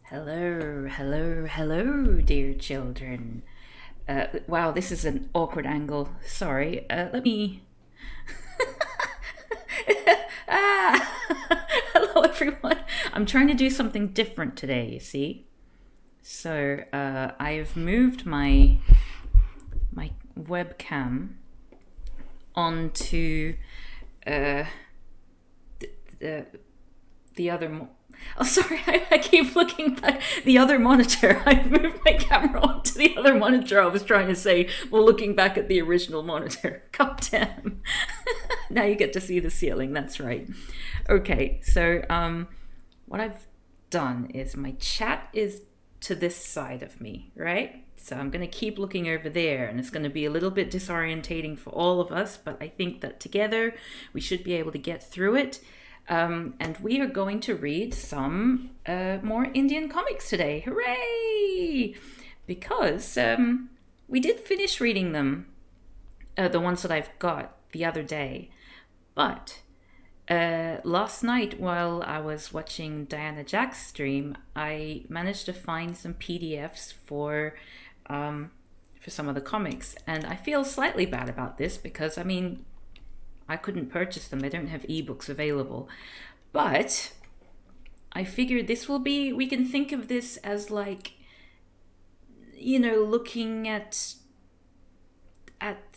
Hello, hello, hello, dear children. Wow, this is an awkward angle. Sorry. Let me. Hello, everyone. I'm trying to do something different today, you see. So I've moved my webcam onto uh, the the other. Oh, sorry, I keep looking back. The other monitor. I moved my camera onto the other monitor. I was trying to say, well, looking back at the original monitor. God damn. Now you get to see the ceiling. That's right. Okay, so what I've done is my chat is to this side of me, right? So I'm going to keep looking over there, and it's going to be a little bit disorientating for all of us, but I think that together we should be able to get through it. And we are going to read some more Indian comics today. Hooray! Because we did finish reading them, the ones that I've got the other day. But last night, while I was watching Diana Jack's stream, I managed to find some PDFs for some of the comics. And I feel slightly bad about this because, I mean, I couldn't purchase them. They don't have ebooks available. But I figured this will be, we can think of this as like, you know, looking at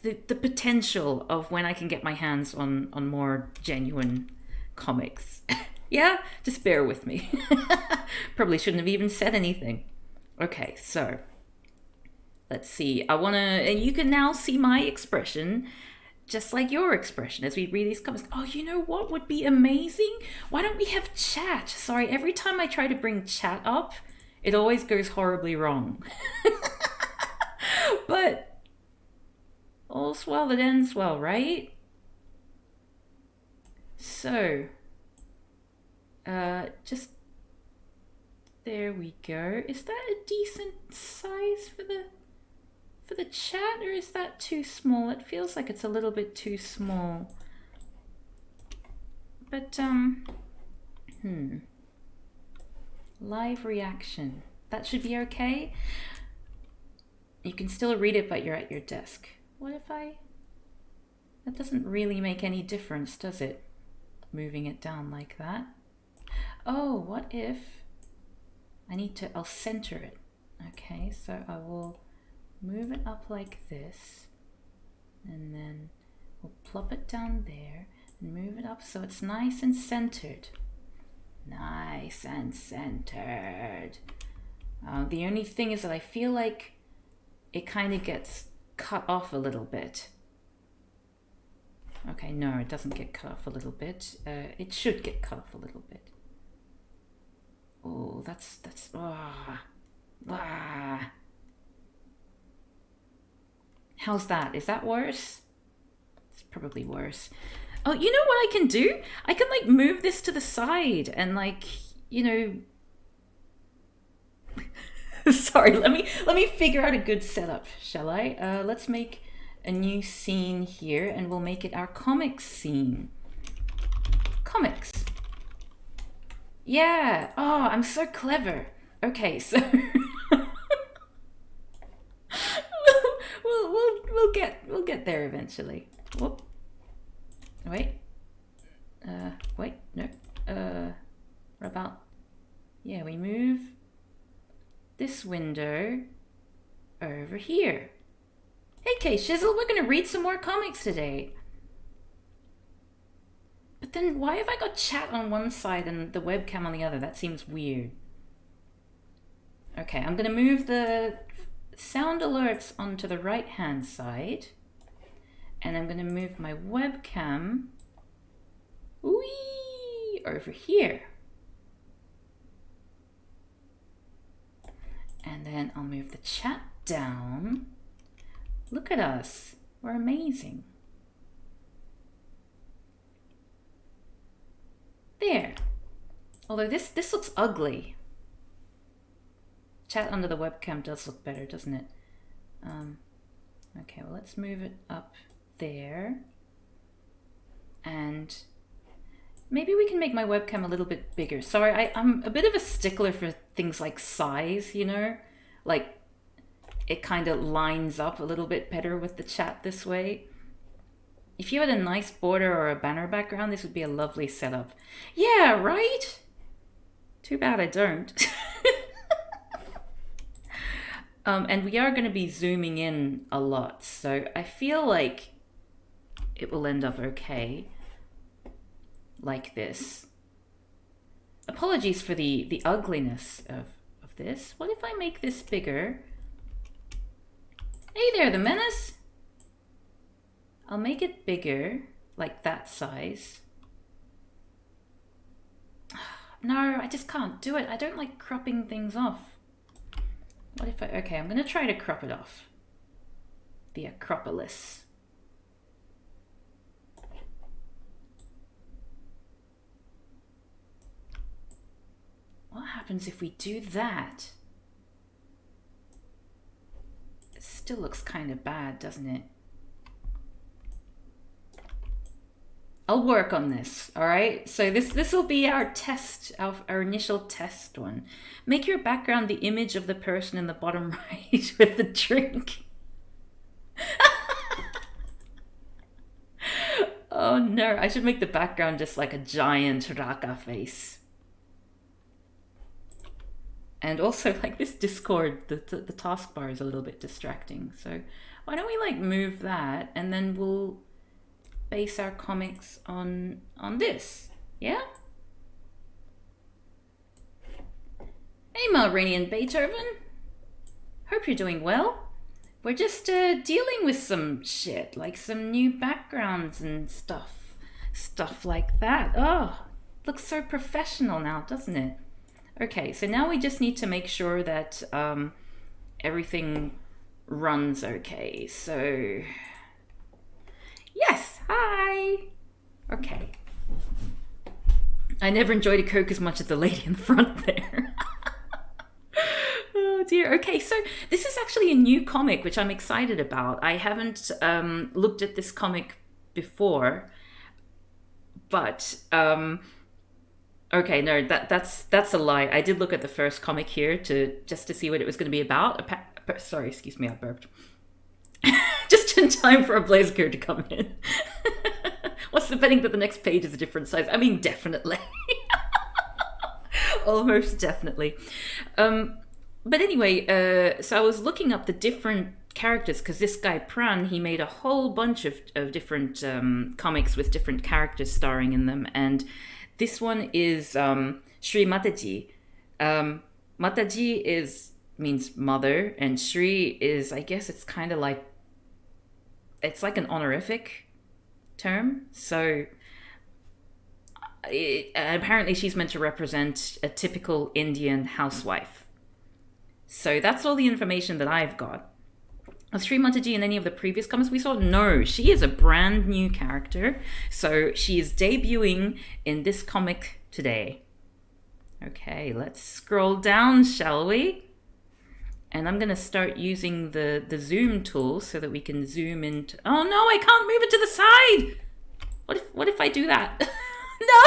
the potential of when I can get my hands on more genuine comics. Yeah, just bear with me. Probably shouldn't have even said anything. Okay, so let's see. I want to, and you can now see my expression just like your expression as we read these comments. Oh, you know what would be amazing? Why don't we have chat? Sorry, every time I try to bring chat up, it always goes horribly wrong. But all's well that ends well, right? So, just there we go. Is that a decent size for the chat, or is that too small? It feels like it's a little bit too small. But live reaction. That should be okay. You can still read it, but you're at your desk. What if that doesn't really make any difference, does it? Moving it down like that. Oh, what if I'll center it. Okay, so I will move it up like this, and then we'll plop it down there and move it up so it's nice and centered. Nice and centered. The only thing is that I feel like it kind of gets cut off a little bit. Okay, no, it doesn't get cut off a little bit. It should get cut off a little bit. Oh, that's How's that? Is that worse? It's probably worse. Oh, you know what I can do? I can like move this to the side and like, you know. Sorry, let me figure out a good setup, shall I? Let's make a new scene here, and we'll make it our comics scene. Comics. Yeah. Oh, I'm so clever. Okay, so we'll get there eventually. Whoop. Wait. Wait. No. What about? Yeah, we move this window over here. Hey, K-Shizzle, we're gonna read some more comics today. But then why have I got chat on one side and the webcam on the other? That seems weird. Okay, I'm gonna move the sound alerts onto the right hand side, and I'm gonna move my webcam over here. And then I'll move the chat down. Look at us, we're amazing. There. Although this looks ugly. Chat under the webcam does look better, doesn't it? Okay, well, let's move it up there. And Maybe we can make my webcam a little bit bigger. Sorry, I'm a bit of a stickler for things like size, you know? Like, it kind of lines up a little bit better with the chat this way. If you had a nice border or a banner background, this would be a lovely setup. Yeah, right? Too bad I don't. And we are going to be zooming in a lot, so I feel like it will end up okay. Like this. Apologies for the ugliness of this. What if I make this bigger? Hey there, the menace! I'll make it bigger, like that size. No, I just can't do it. I don't like cropping things off. What if I... Okay, I'm going to try to crop it off. The Acropolis. What happens if we do that? It still looks kind of bad, doesn't it? I'll work on this, all right? So this will be our test, our initial test one. Make your background the image of the person in the bottom right with the drink. Oh no, I should make the background just like a giant Raka face. And also, like, this Discord, the taskbar is a little bit distracting. So why don't we like move that, and then we'll base our comics on this, yeah? Hey, Mulranian Beethoven. Hope you're doing well. We're just dealing with some shit, like some new backgrounds and stuff like that. Oh, looks so professional now, doesn't it? Okay, so now we just need to make sure that everything runs okay. So, yes, hi. Okay. I never enjoyed a Coke as much as the lady in the front there. Oh dear. Okay, so this is actually a new comic, which I'm excited about. I haven't looked at this comic before, but okay, no, that's a lie. I did look at the first comic here just to see what it was going to be about. Sorry, excuse me, I burped. Just in time for a Blaziker to come in. What's the betting that the next page is a different size? I mean, definitely. Almost definitely. But anyway, so I was looking up the different characters, because this guy Pran, he made a whole bunch of different comics with different characters starring in them, and this one is Shrimatiji. Mataji means mother, and Shri is, I guess it's kind of like, it's like an honorific term. So apparently she's meant to represent a typical Indian housewife. So that's all the information that I've got. Was Shrimatiji in any of the previous comics we saw? No, she is a brand new character. So she is debuting in this comic today. Okay, let's scroll down, shall we? And I'm going to start using the zoom tool so that we can zoom into... Oh no, I can't move it to the side! What if I do that? No!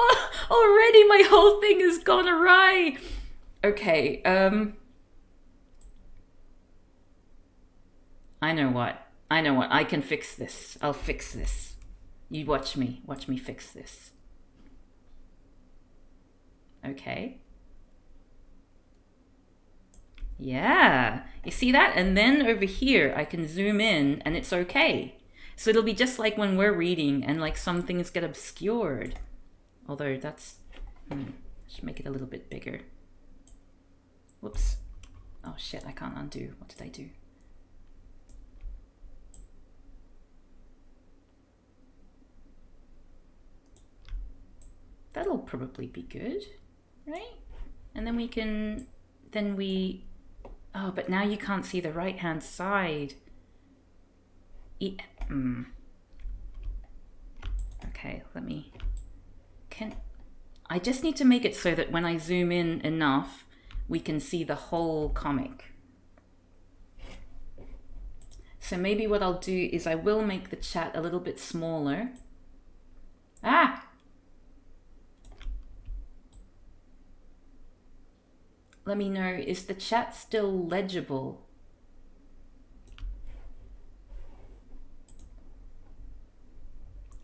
Oh, already my whole thing has gone awry. Okay, I know what. I can fix this. I'll fix this. You watch me fix this. Okay. Yeah, you see that? And then over here, I can zoom in and it's okay. So it'll be just like when we're reading and like some things get obscured. Although that's, I should make it a little bit bigger. Whoops. Oh shit, I can't undo. What did I do? That'll probably be good, right? And then we can, oh, but now you can't see the right-hand side. Okay, I just need to make it so that when I zoom in enough, we can see the whole comic. So maybe what I'll do is I will make the chat a little bit smaller. Ah! Let me know, is the chat still legible?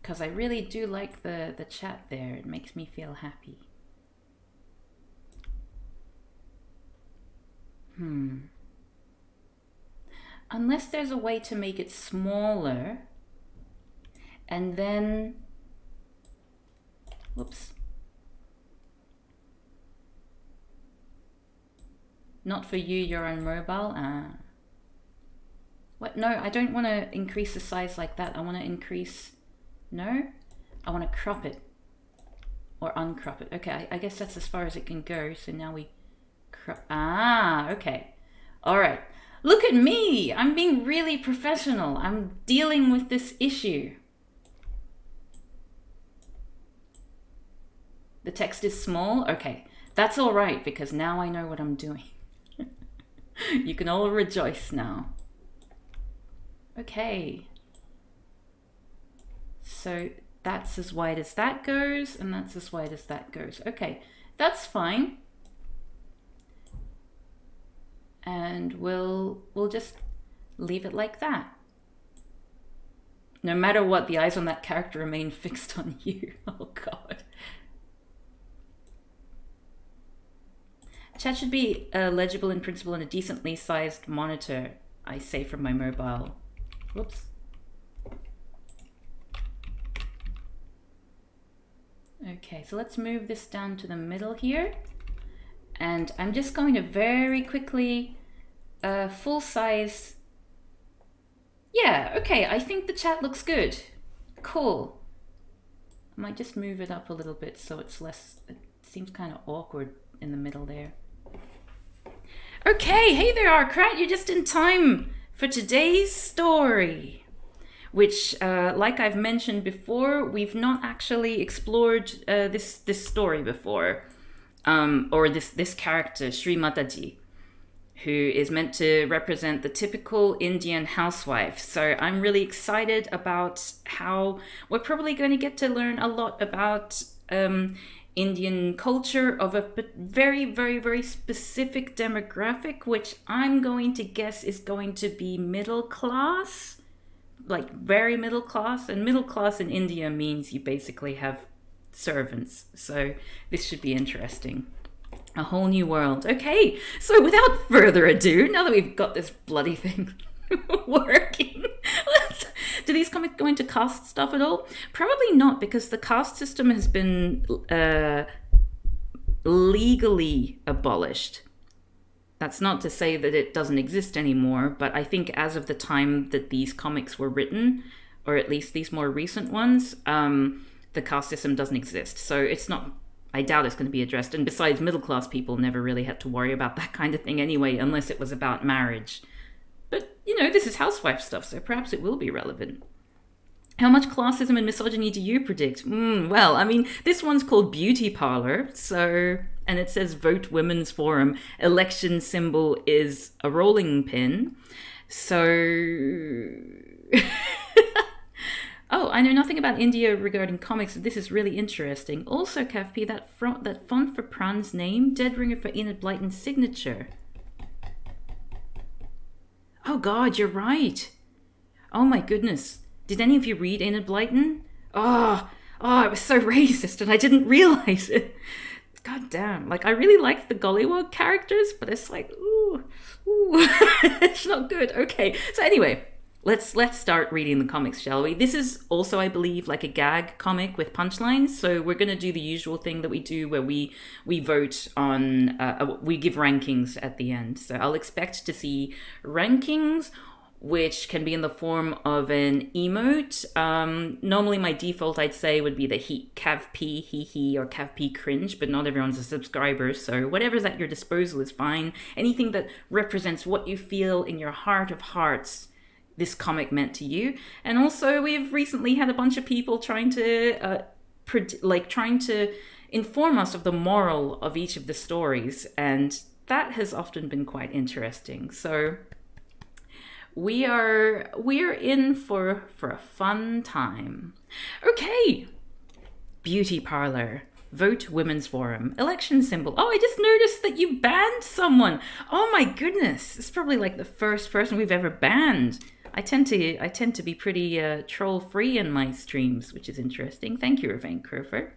Because I really do like the chat there. It makes me feel happy. Unless there's a way to make it smaller. And then... Whoops. Not for you, you're on mobile? What? No, I don't want to increase the size like that. I want to increase... No? I want to crop it. Or uncrop it. Okay, I guess that's as far as it can go. So now we crop... Ah, okay. All right. Look at me. I'm being really professional. I'm dealing with this issue. The text is small? Okay. That's all right, because now I know what I'm doing. You can all rejoice now. Okay. So that's as wide as that goes, and that's as wide as that goes. Okay, that's fine. And we'll just leave it like that. No matter what, the eyes on that character remain fixed on you. Oh God. Chat should be legible in principle on a decently sized monitor, I say from my mobile. Whoops. Okay, so let's move this down to the middle here. And I'm just going to very quickly full size. Yeah, okay, I think the chat looks good. Cool. I might just move it up a little bit so it's less, it seems kind of awkward in the middle there. Okay, hey there, Arcrat, you're just in time for today's story, which, like I've mentioned before, we've not actually explored this story before, or this character, Shrimatiji, who is meant to represent the typical Indian housewife. So I'm really excited about how we're probably going to get to learn a lot about Indian culture of a very, very, very specific demographic, which I'm going to guess is going to be middle class, like very middle class. And middle class in India means you basically have servants. So this should be interesting. A whole new world. Okay, so without further ado, now that we've got this bloody thing working, do these comics go into caste stuff at all? Probably not, because the caste system has been legally abolished. That's not to say that it doesn't exist anymore, but I think as of the time that these comics were written, or at least these more recent ones, the caste system doesn't exist. So it's not, I doubt it's going to be addressed. And besides, middle class people never really had to worry about that kind of thing anyway, unless it was about marriage. But, you know, this is housewife stuff, so perhaps it will be relevant. How much classism and misogyny do you predict? Well, I mean, this one's called Beauty Parlour, so... And it says Vote Women's Forum. Election symbol is a rolling pin. So... Oh, I know nothing about India regarding comics. This is really interesting. Also, Kavpi, that font for Pran's name, dead ringer for Enid Blyton's signature. Oh God, you're right. Oh my goodness. Did any of you read Enid Blyton? Oh, it was so racist and I didn't realize it. God damn. Like, I really liked the Gollywog characters, but it's like, ooh, it's not good. Okay, so anyway, let's start reading the comics, shall we? This is also, I believe, like a gag comic with punchlines. So we're going to do the usual thing that we do where we vote on, we give rankings at the end. So I'll expect to see rankings, which can be in the form of an emote. Normally my default, I'd say, would be the CavP, he, or CavP cringe, but not everyone's a subscriber, so whatever's at your disposal is fine. Anything that represents what you feel in your heart of hearts this comic meant to you. And also, we've recently had a bunch of people trying to inform us of the moral of each of the stories, and that has often been quite interesting. So we're in for a fun time. Okay. Beauty parlor. Vote Women's Forum. Election symbol. Oh, I just noticed that you banned someone. Oh my goodness. It's probably like the first person we've ever banned. I tend to be pretty troll free in my streams, which is interesting. Thank you, Irvine Kerfer.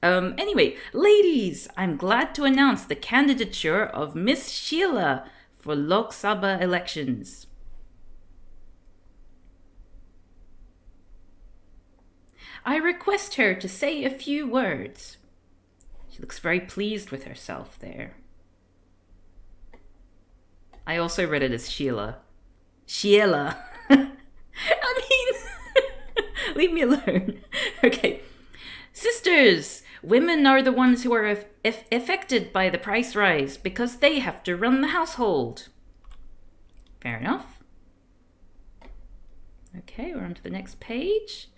Anyway, ladies, I'm glad to announce the candidature of Miss Sheila for Lok Sabha elections. I request her to say a few words. She looks very pleased with herself there. I also read it as Sheila. Sheila. I mean, leave me alone. Okay. Sisters, women are the ones who are affected by the price rise because they have to run the household. Fair enough. Okay, we're on to the next page.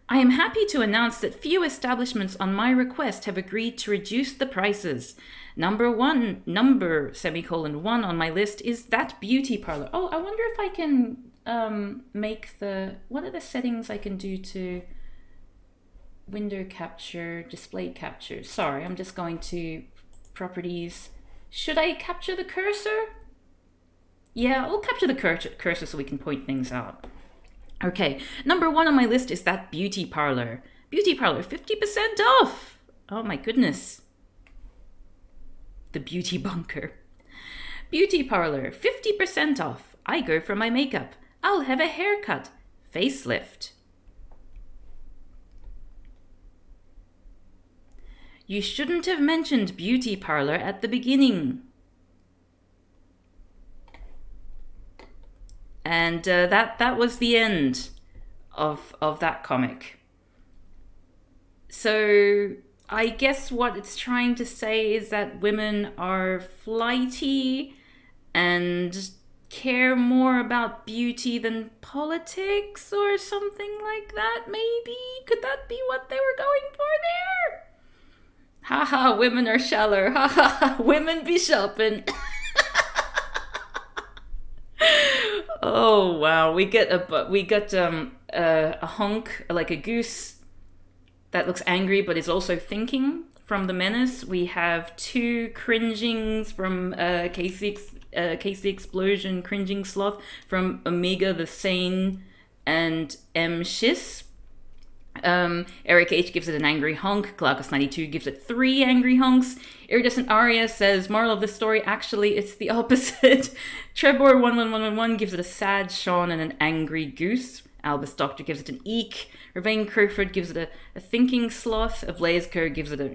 I am happy to announce that few establishments on my request have agreed to reduce the prices. Number 1 on my list is that beauty parlor. Oh, I wonder if I can make the... What are the settings I can do to window capture, display capture? Sorry, I'm just going to properties. Should I capture the cursor? Yeah, I'll capture the cursor so we can point things out. Okay, number 1 on my list is that beauty parlor. Beauty parlor, 50% off. Oh my goodness. The beauty bunker. Beauty parlor, 50% off. I go for my makeup. I'll have a haircut. Facelift. You shouldn't have mentioned beauty parlor at the beginning. And that was the end of that comic. So I guess what it's trying to say is that women are flighty and care more about beauty than politics or something like that, maybe? Could that be what they were going for there? Haha, women are shallow. Haha, women be shopping. Oh wow, we got a hunk, like a goose that looks angry but is also thinking from the Menace. We have 2 cringings from Casey Explosion, Cringing Sloth, from Omega the Sane and M Shiz. Eric H gives it an angry hunk. Glaucus92 gives it 3 angry hunks. Iridescent Aria says, moral of the story, actually it's the opposite. Trebor11111 gives it a sad Sean and an angry goose. Albus Doctor gives it an eek. Ravane Crowford gives it a thinking sloth. Ablazeker gives it a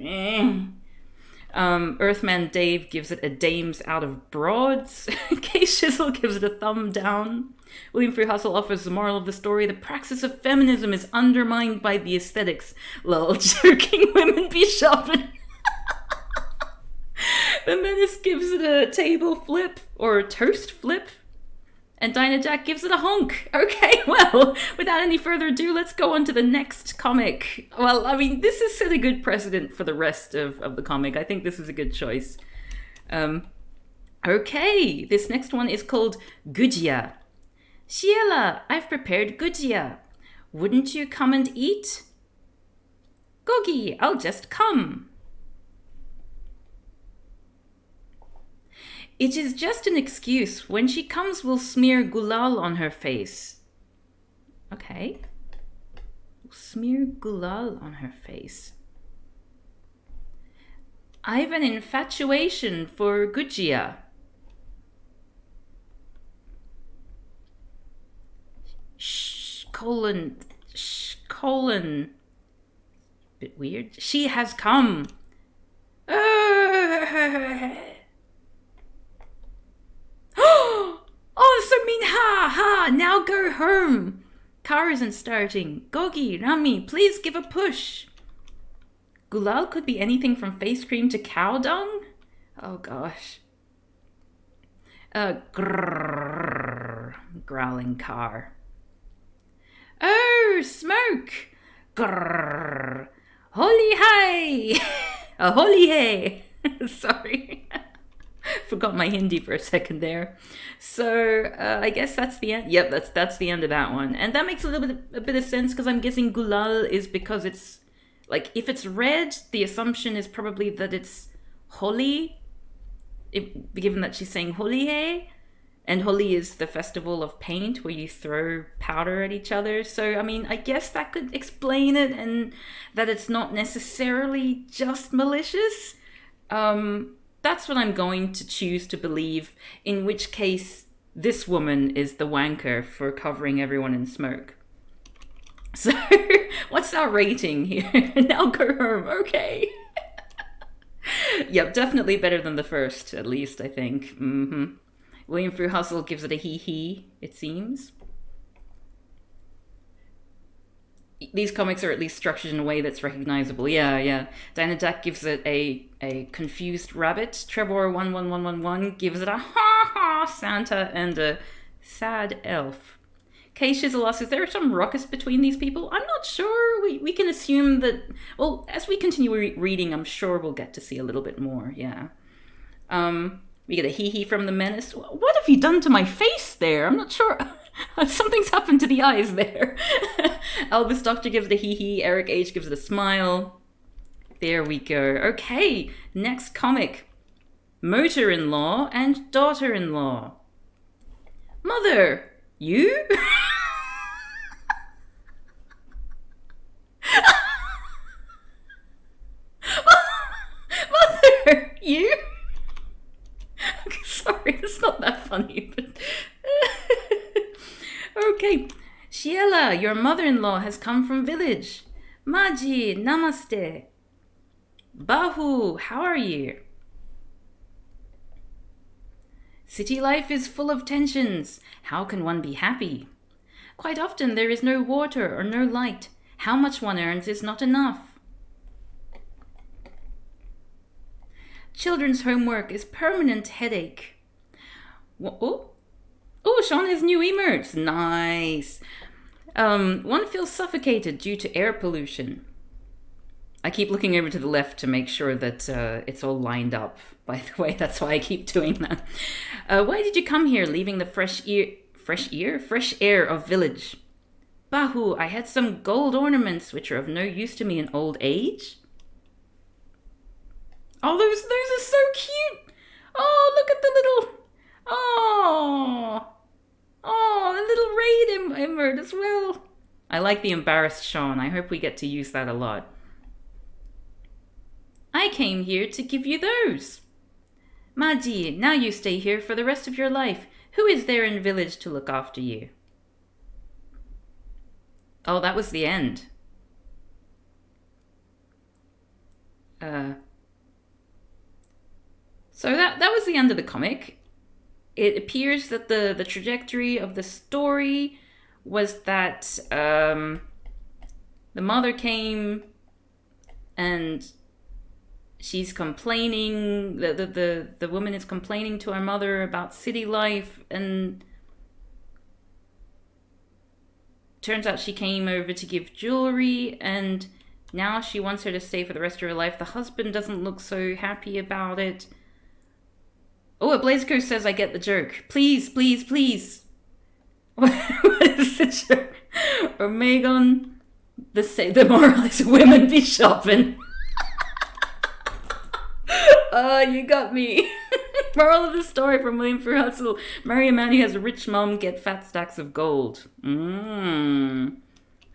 Earthman Dave gives it a dames out of broads. K Shizzle gives it a thumb down. William Free Hustle offers the moral of the story: the praxis of feminism is undermined by the aesthetics. Lol, joking, women be shopping. The Menace gives it a table flip or a toast flip. And Dinah Jack gives it a honk. Okay, well, without any further ado, let's go on to the next comic. Well, I mean, this has set a good precedent for the rest of the comic. I think this is a good choice. Okay, this next one is called Gujia. Sheila, I've prepared Gujia. Wouldn't you come and eat? Gogi, I'll just come. It is just an excuse. When she comes, we'll smear gulal on her face. Okay. We'll smear gulal on her face. I've an infatuation for Gujia. Colon. Bit weird. She has come. Oh, so mean, ha, now go home. Car isn't starting. Gogi, Rami, please give a push. Gulal could be anything from face cream to cow dung? Oh, gosh. Grrr, growling car. Oh, smoke. Grrr. Holy hey. Holy hey. Sorry. Forgot my Hindi for a second there. So I guess that's the end. Yep, that's the end of that one, and that makes a bit of sense because I'm guessing gulal is because it's like if it's red, the assumption is probably that it's Holi, given that she's saying Holi hai. And Holi is the festival of paint where you throw powder at each other. So, I mean, I guess that could explain it and that it's not necessarily just malicious. That's what I'm going to choose to believe, in which case this woman is the wanker for covering everyone in smoke. So, what's our rating here? Now go home, okay. Yep, definitely better than the first, at least, I think. William Fruit Hustle gives it a hee-hee, it seems. These comics are at least structured in a way that's recognizable. Yeah. Diana Jack gives it a confused rabbit. Trevor11111 gives it a ha-ha Santa and a sad elf. Kay Shizzle, is there some ruckus between these people? I'm not sure. We can assume that... Well, as we continue reading, I'm sure we'll get to see a little bit more, yeah. We get a hee-hee from the menace. What have you done to my face there? I'm not sure. Something's happened to the eyes there. Albus Doctor gives it a hee-hee. Eric H gives it a smile. There we go. Okay, next comic. Motor-in-law and daughter-in-law. Mother, you? Mother, you? Okay, sorry, it's not that funny, but... Okay. Shiela, your mother-in-law has come from village. Maji, namaste. Bahu, how are you? City life is full of tensions. How can one be happy? Quite often there is no water or no light. How much one earns is not enough. Children's homework is permanent headache. Oh, Sean has new emotes. Nice. One feels suffocated due to air pollution. I keep looking over to the left to make sure that it's all lined up. By the way, that's why I keep doing that. Why did you come here, leaving the fresh air of village? Bahu, I had some gold ornaments which are of no use to me in old age. Oh, those are so cute. Oh, look at the little... Oh, the little raid emote as well. I like the embarrassed Sean. I hope we get to use that a lot. I came here to give you those. Maji, now you stay here for the rest of your life. Who is there in village to look after you? Oh, that was the end. So that was the end of the comic. It appears that the trajectory of the story was that the mother came and she's complaining, the woman is complaining to her mother about city life, and turns out she came over to give jewelry, and now she wants her to stay for the rest of her life. The husband doesn't look so happy about it. Oh, a Blazeco says I get the joke. Please, please, please. What is the joke? Or Megan, the moral is women be shopping. Oh, you got me. Moral of the story from William Fruit Hustle. Marry a man who has a rich mom, get fat stacks of gold.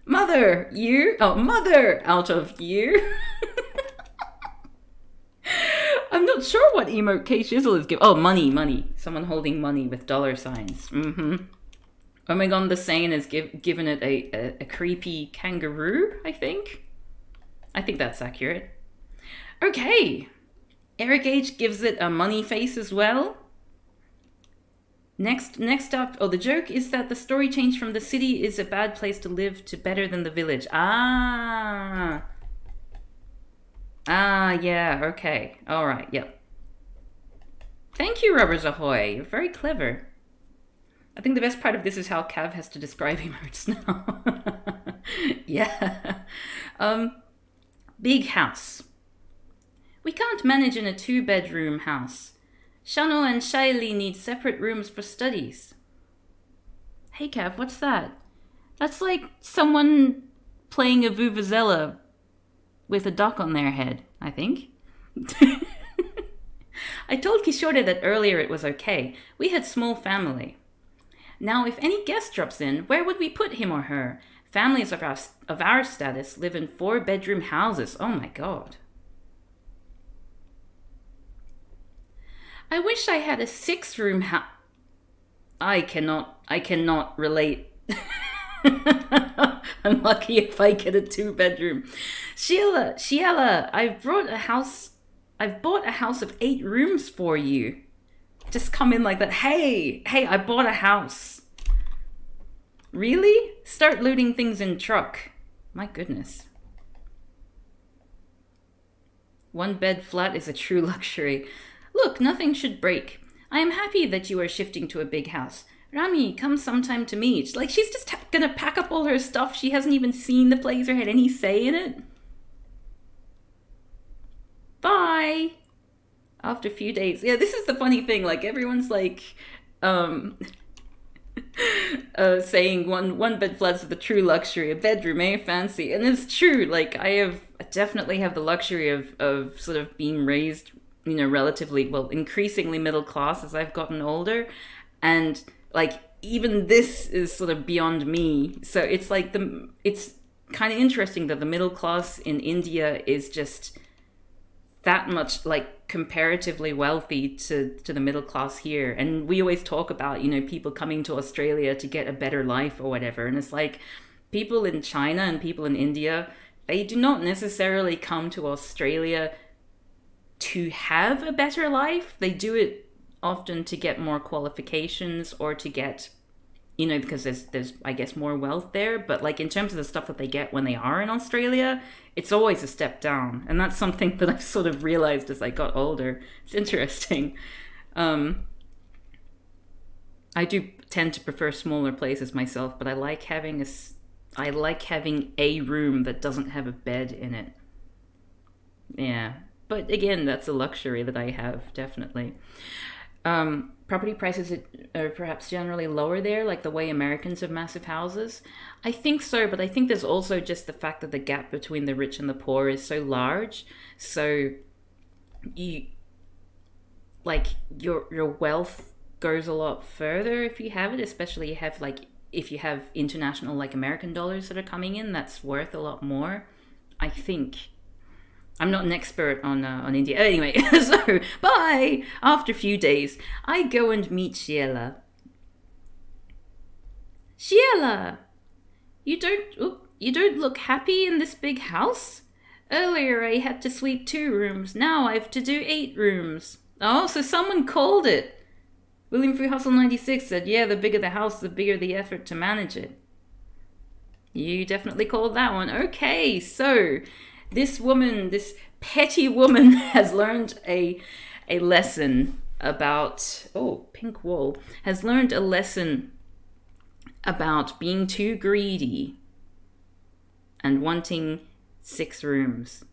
Mother, you? Oh, mother, out of you. I'm not sure what emote K Shizzle is giving. Oh, money. Someone holding money with dollar signs. Oh my god, the Sane is given it a creepy kangaroo, I think. I think that's accurate. Okay. Eric H gives it a money face as well. Next up, the joke is that the story change from the city is a bad place to live to better than the village. Yeah, okay. All right, yep. Thank you, Rubbers Ahoy. You're very clever. I think the best part of this is how Cav has to describe emotes now. Yeah. Big house. We can't manage in a 2-bedroom house. Shano and Shaili need separate rooms for studies. Hey Kev, what's that? That's like someone playing a vuvuzela with a duck on their head, I think. I told Kishore that earlier it was okay. We had small family. Now, if any guest drops in, where would we put him or her? Families of our status live in 4-bedroom houses. Oh my god. I wish I had a 6-room house. I cannot relate. I'm lucky if I get a 2-bedroom. Sheila, I've bought a house of 8 rooms for you. Just come in like that. Hey, I bought a house. Really? Start looting things in truck. My goodness. 1-bed flat is a true luxury. Look, nothing should break. I am happy that you are shifting to a big house. Rami, come sometime to meet. Like, she's just gonna pack up all her stuff. She hasn't even seen the place or had any say in it. Bye. After a few days. Yeah, this is the funny thing. Like, everyone's like, saying one bed flats is the true luxury. A bedroom, eh? Fancy. And it's true. Like, I definitely have the luxury of sort of being raised, you know, relatively, well, increasingly middle class as I've gotten older. And like, even this is sort of beyond me. So it's like it's kind of interesting that the middle class in India is just that much like comparatively wealthy to the middle class here. And we always talk about, you know, people coming to Australia to get a better life or whatever. And it's like people in China and people in India, they do not necessarily come to Australia to have a better life. They do it often to get more qualifications or to get, you know, because there's I guess more wealth there. But like in terms of the stuff that they get when they are in Australia, it's always a step down. And that's something that I've sort of realized as I got older. It's interesting. I do tend to prefer smaller places myself, but I like having a room that doesn't have a bed in it. Yeah. But again, that's a luxury that I have, definitely. Property prices are perhaps generally lower there, like the way Americans have massive houses. I think so, but I think there's also just the fact that the gap between the rich and the poor is so large. So you, like, your wealth goes a lot further if you have it, especially if you have international, like, American dollars that are coming in, that's worth a lot more, I think. I'm not an expert on India. Anyway, so bye. After a few days, I go and meet Sheila. Sheila, you don't look happy in this big house. Earlier I had to sleep 2 rooms. Now I have to do 8 rooms. Oh, so someone called it. William Free Hustle 96 said, yeah, the bigger the house, the bigger the effort to manage it. You definitely called that one. Okay, so this petty woman has learned a lesson about, pink wool, has learned a lesson about being too greedy and wanting 6 rooms.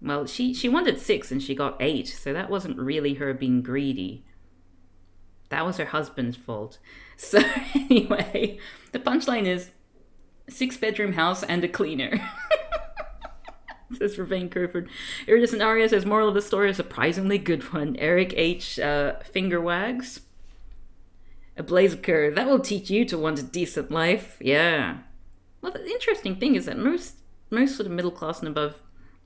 Well, she wanted 6 and she got 8, so that wasn't really her being greedy. That was her husband's fault. So anyway, the punchline is 6-bedroom house and a cleaner. Says for Vane Kerford. Iridescent Aria says, moral of the story, a surprisingly good one. Eric H. Finger wags. A blazer, that will teach you to want a decent life. Yeah. Well, the interesting thing is that most sort of middle class and above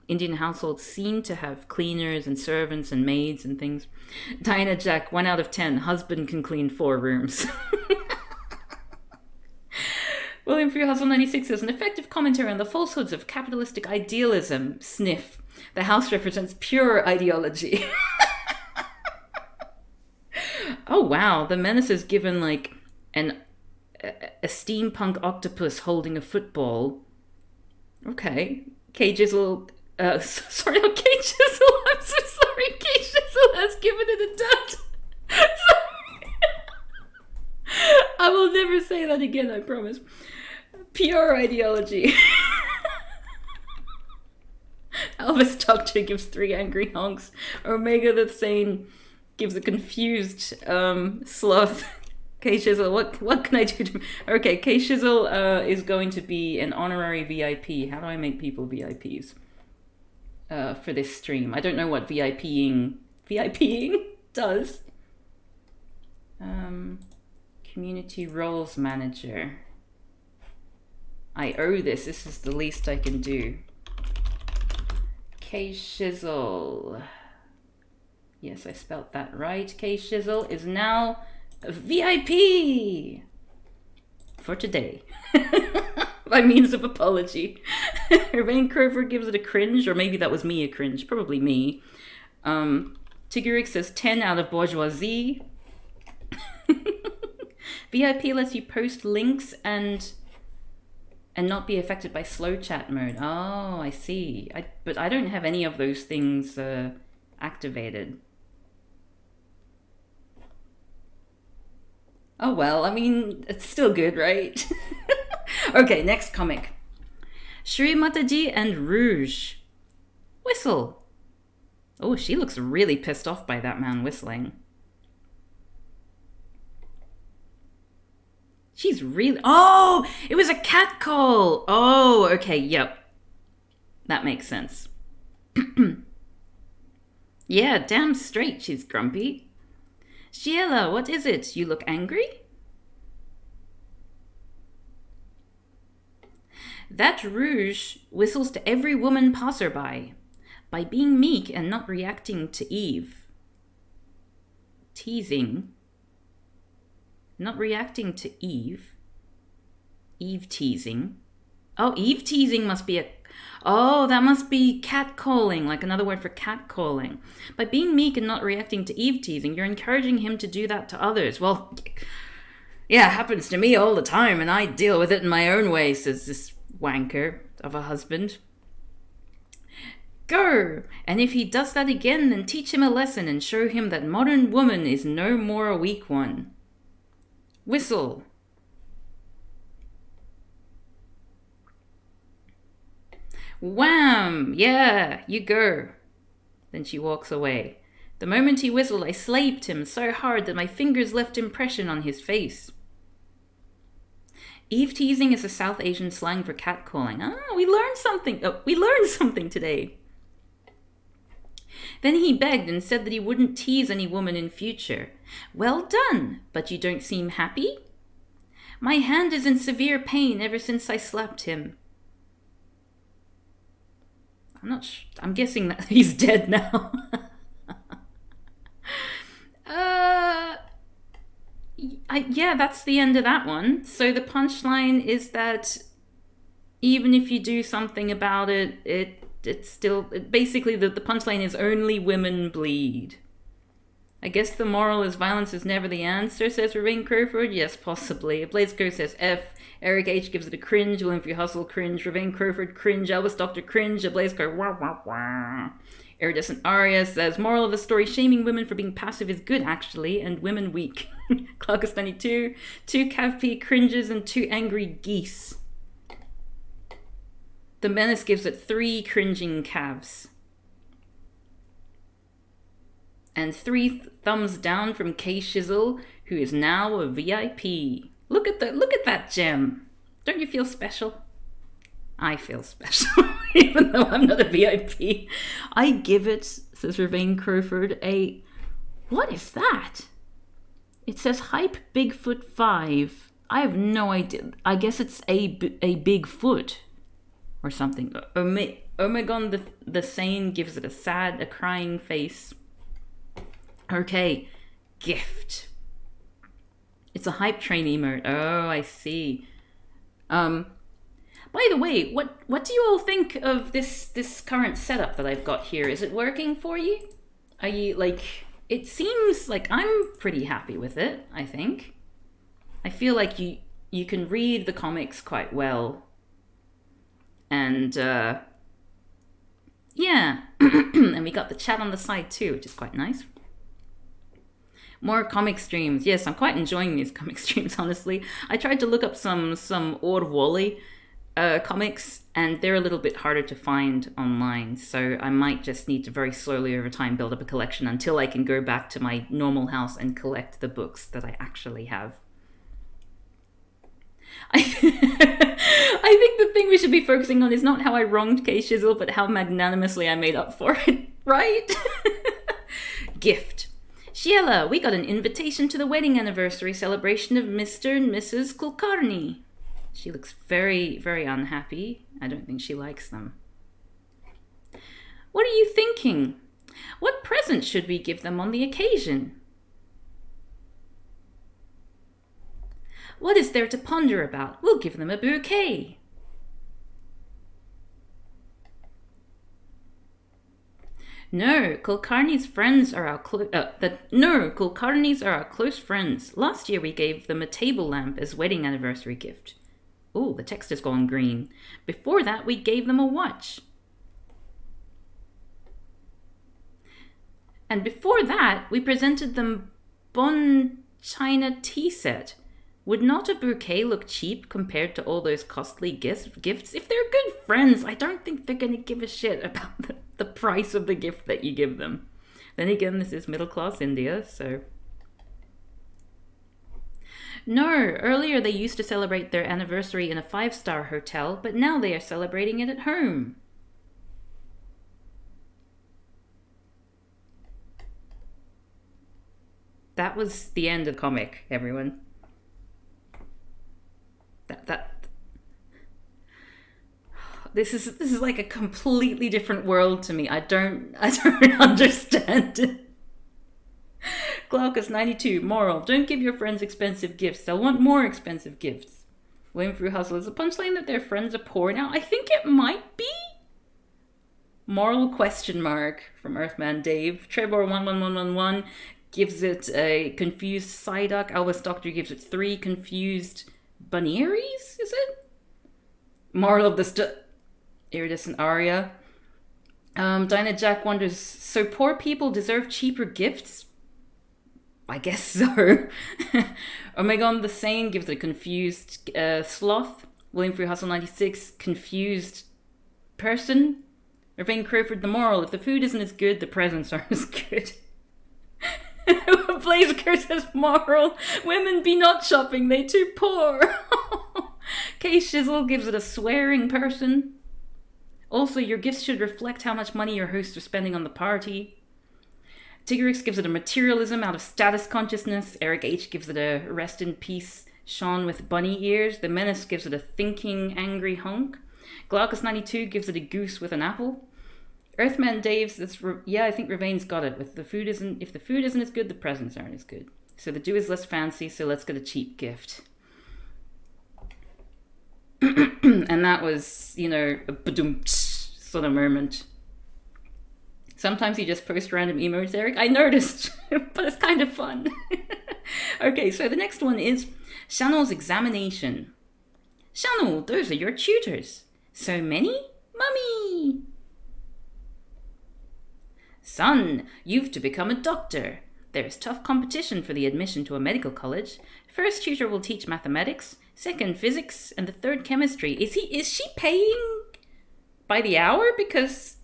Indian households seem to have cleaners and servants and maids and things. Diana Jack, 1 out of 10. Husband can clean 4 rooms. William Free Hustle 96 says, an effective commentary on the falsehoods of capitalistic idealism. Sniff. The house represents pure ideology. Oh, wow. The menace is given like a steampunk octopus holding a football. Okay. K-Jizzle. Sorry, not K-Jizzle. I'm so sorry. K-Jizzle has given it a dud. I will never say that again, I promise. Pure ideology. Elvis Doctor gives 3 angry honks. Omega the Sane gives a confused sloth. K Shizzle, what can I do to... Okay, K Shizzle is going to be an honorary VIP. How do I make people VIPs for this stream? I don't know what VIPing does. Community roles manager. I owe this. This is the least I can do. K Shizzle. Yes, I spelt that right. K Shizzle is now a VIP for today. By means of apology. Irvine Crowford gives it a cringe, or maybe that was me a cringe. Probably me. Tigurik says 10 out of bourgeoisie. VIP lets you post links and not be affected by slow chat mode. Oh, I see. But I don't have any of those things activated. Oh well, I mean, it's still good, right? Okay, next comic. Shrimatiji and Rouge. Whistle. Oh, she looks really pissed off by that man whistling. She's really... Oh, it was a cat call. Oh, okay, yep. That makes sense. Yeah, damn straight she's grumpy. Sheila, what is it? You look angry? That Rouge whistles to every woman passerby by being meek and not reacting to Eve. Teasing. Not reacting to Eve. Eve teasing. Oh, Eve teasing must be a... Oh, that must be catcalling, like another word for catcalling. By being meek and not reacting to Eve teasing, you're encouraging him to do that to others. Well, yeah, it happens to me all the time, and I deal with it in my own way, says this wanker of a husband. Go! And if he does that again, then teach him a lesson and show him that modern woman is no more a weak one. Whistle. Wham! Yeah, you go. Then she walks away. The moment he whistled, I slapped him so hard that my fingers left impression on his face. Eve teasing is a South Asian slang for catcalling. Ah, we learned something. Oh, we learned something today. Then he begged and said that he wouldn't tease any woman in future. Well done, but you don't seem happy? My hand is in severe pain ever since I slapped him. I'm guessing that he's dead now. Yeah, that's the end of that one. So the punchline is that even if you do something about it, it's still... Basically, the punchline is only women bleed. I guess the moral is violence is never the answer, says Ravine Crowford. Yes, possibly. Blazeco says F. Eric H gives it a cringe. William Free Hustle, cringe. Ravine Crowford, cringe. Elvis Doctor, cringe. Blazeco, wah, wah, wah. Iridescent Aria says, moral of the story, shaming women for being passive is good, actually, and women weak. Clarkus 92, 2 Cav cringes and 2 angry geese. The Menace gives it 3 cringing calves. And 3 thumbs down from K Shizzle, who is now a VIP. Look at that gem. Don't you feel special? I feel special, even though I'm not a VIP. I give it, says Ravine Crowford, a... What is that? It says Hype Bigfoot 5. I have no idea. I guess it's a big foot or something. Omegon the Sane gives it a crying face. Okay, gift. It's a hype train emote. Oh, I see. By the way, what do you all think of this current setup that I've got here? Is it working for you? Are you, like... It seems like I'm pretty happy with it, I think. I feel like you can read the comics quite well. And, yeah. And we got the chat on the side too, which is quite nice. More comic streams. Yes, I'm quite enjoying these comic streams, honestly. I tried to look up some Or Wally comics, and they're a little bit harder to find online. So I might just need to very slowly over time build up a collection until I can go back to my normal house and collect the books that I actually have. I think the thing we should be focusing on is not how I wronged Kay Shizzle, but how magnanimously I made up for it, right? Gift. Sheila, we got an invitation to the wedding anniversary celebration of Mr. and Mrs. Kulkarni. She looks very, very unhappy. I don't think she likes them. What are you thinking? What present should we give them on the occasion? What is there to ponder about? We'll give them a bouquet. No, Kulkarni's friends are our Kulkarnis are our close friends. Last year we gave them a table lamp as wedding anniversary gift. Oh, the text has gone green. Before that, we gave them a watch. And before that, we presented them Bon China tea set. Would not a bouquet look cheap compared to all those costly gifts? If they're good friends, I don't think they're going to give a shit about the price of the gift that you give them. Then again, this is middle-class India, so... No, earlier they used to celebrate their anniversary in a 5-star hotel, but now they are celebrating it at home. That was the end of the comic, everyone. This is like a completely different world to me. I don't understand it. Glaucus92, moral, don't give your friends expensive gifts. They'll want more expensive gifts. William Fruit Hustle, is the punchline that their friends are poor now? I think it might be. Moral question mark from Earthman Dave. Trevor11111 gives it a confused Psyduck. Albus Doctor gives it 3 confused Bunnieries, is it? Moral of the Iridescent Aria. Dinah Jack wonders, so poor people deserve cheaper gifts? I guess so. Omegon the Sane gives it a confused Sloth. William Free Hustle 96, confused person. Irving Crowford the moral, if the food isn't as good, the presents aren't as good. Blazer says moral, women be not shopping, they too poor. K Shizzle gives it a swearing person. Also, your gifts should reflect how much money your hosts are spending on the party. Tigrix gives it a materialism out of status consciousness. Eric H gives it a rest in peace Sean with bunny ears. The Menace gives it a thinking angry honk. Glaucus92 gives it a goose with an apple. Earthman Dave says, yeah, I think Ravain's got it. If the food isn't as good, the presents aren't as good. So the do is less fancy, so let's get a cheap gift. And that was, a badum sort of moment. Sometimes you just post random emotes, Eric. I noticed, but it's kind of fun. Okay, so the next one is Shannon examination. Shannon, those are your tutors. So many? Mummy! Son, you've to become a doctor. There's tough competition for the admission to a medical college. First tutor will teach mathematics, second physics, and the third chemistry. Is she paying by the hour? Because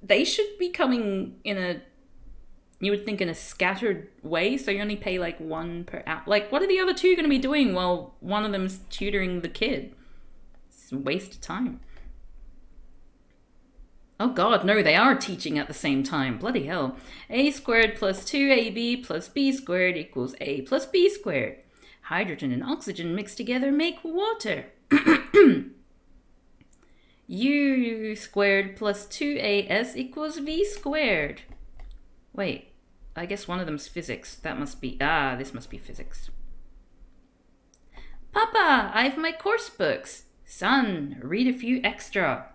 they should be coming you would think in a scattered way, so you only pay like 1 per hour. Like, what are the other two going to be doing while one of them's tutoring the kid? It's a waste of time. Oh god, no, they are teaching at the same time. Bloody hell. A squared plus 2ab plus b squared equals a plus b squared. Hydrogen and oxygen mixed together make water. U squared plus 2as equals v squared. Wait, I guess one of them's physics. This must be physics. Papa, I've my course books. Son, read a few extra.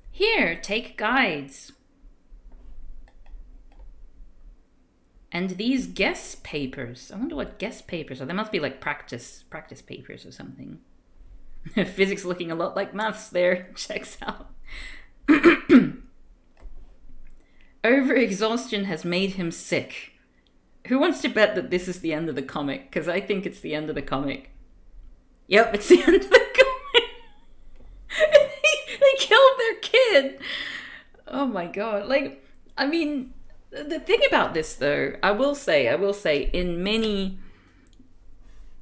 Here, take guides. And these guess papers. I wonder what guess papers are. They must be like practice papers or something. Physics looking a lot like maths there. Checks out. Overexhaustion has made him sick. Who wants to bet that this is the end of the comic? Because I think it's the end of the comic. Yep, it's the end of the comic. They killed their kid. Oh my god. Like, I mean, the thing about this though, I will say, in many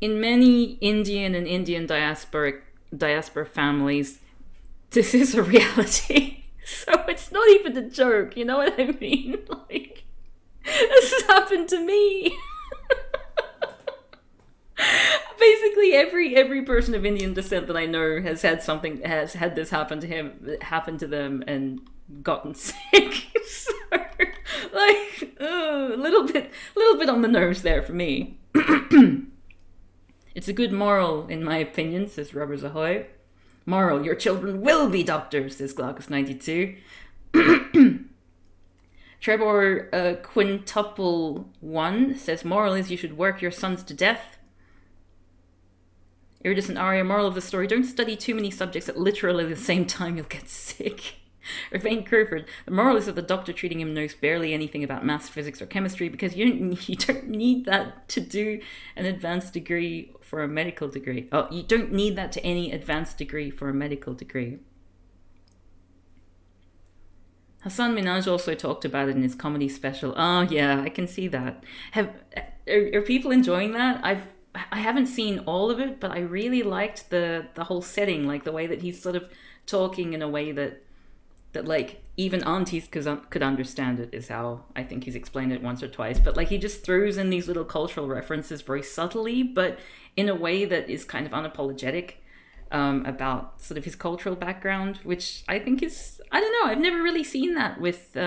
Indian and Indian diaspora families, this is a reality. So it's not even a joke, you know what I mean? Like, this has happened to me. Basically, every person of Indian descent that I know has had this happen to them, and gotten sick. So, like, a little bit on the nerves there for me. It's a good moral, in my opinion, says Rubbers Ahoy. Moral: your children will be doctors, says Glaucus92. Trebor Quintuple 1 says, moral is you should work your sons to death. Iridescent Aria, moral of the story: don't study too many subjects at literally the same time, you'll get sick. Irvine Crawford, the moral is that the doctor treating him knows barely anything about maths, physics, or chemistry, because you don't need that to do an advanced degree for a medical degree. Oh, you don't need that to any advanced degree for a medical degree. Hassan Minhaj also talked about it in his comedy special. Oh yeah, I can see that. Are people enjoying that? I haven't seen all of it, but I really liked the whole setting, like the way that he's sort of talking in a way that like even aunties could understand it, is how I think he's explained it once or twice. But like he just throws in these little cultural references very subtly, but in a way that is kind of unapologetic about sort of his cultural background, which I think is, I don't know, I've never really seen that with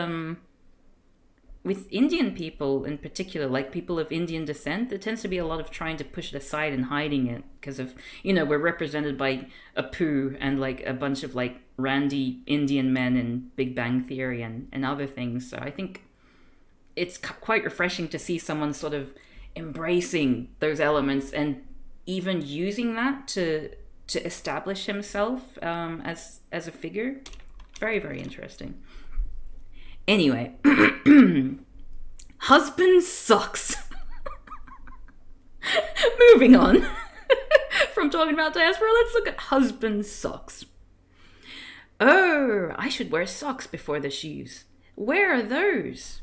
Indian people in particular, like people of Indian descent. There tends to be a lot of trying to push it aside and hiding it because of, you know, we're represented by Apu and like a bunch of like randy Indian men in Big Bang Theory and other things. So I think it's quite refreshing to see someone sort of embracing those elements and even using that to establish himself as a figure. Very, very interesting. Anyway, husband sucks. Moving on from talking about diaspora, let's look at husband socks. Oh, I should wear socks before the shoes. Where are those?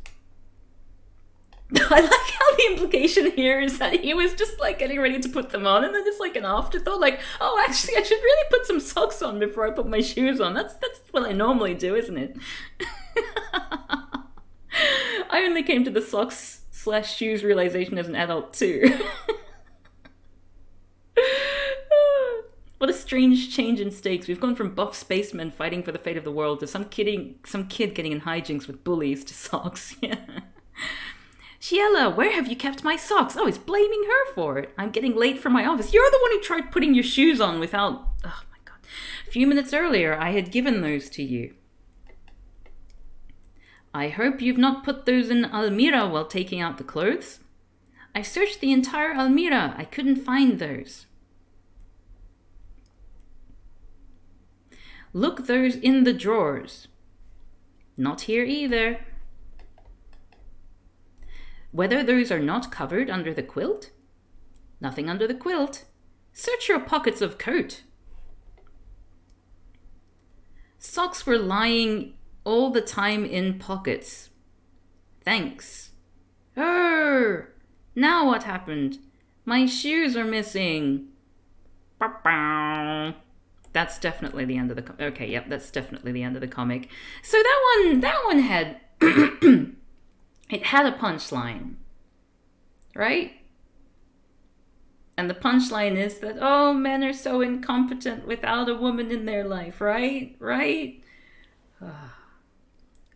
I like how the implication here is that he was just like getting ready to put them on, and then it's like an afterthought, like, oh, actually I should really put some socks on before I put my shoes on. That's what I normally do, isn't it? I only came to the socks/shoes realization as an adult too. What a strange change in stakes. We've gone from buff spacemen fighting for the fate of the world to some kid getting in hijinks with bullies to socks. Yeah. Shiela, where have you kept my socks? Oh, he's blaming her for it. I'm getting late for my office. You're the one who tried putting your shoes on without... Oh my god. A few minutes earlier, I had given those to you. I hope you've not put those in Almira while taking out the clothes. I searched the entire Almira. I couldn't find those. Look those in the drawers. Not here either. Whether those are not covered under the quilt? Nothing under the quilt. Search your pockets of coat. Socks were lying all the time in pockets. Thanks. Now what happened? My shoes are missing. That's definitely the end of the okay, yep, that's definitely the end of the comic. So that one had it had a punchline, right? And the punchline is that, oh, men are so incompetent without a woman in their life, right? Right?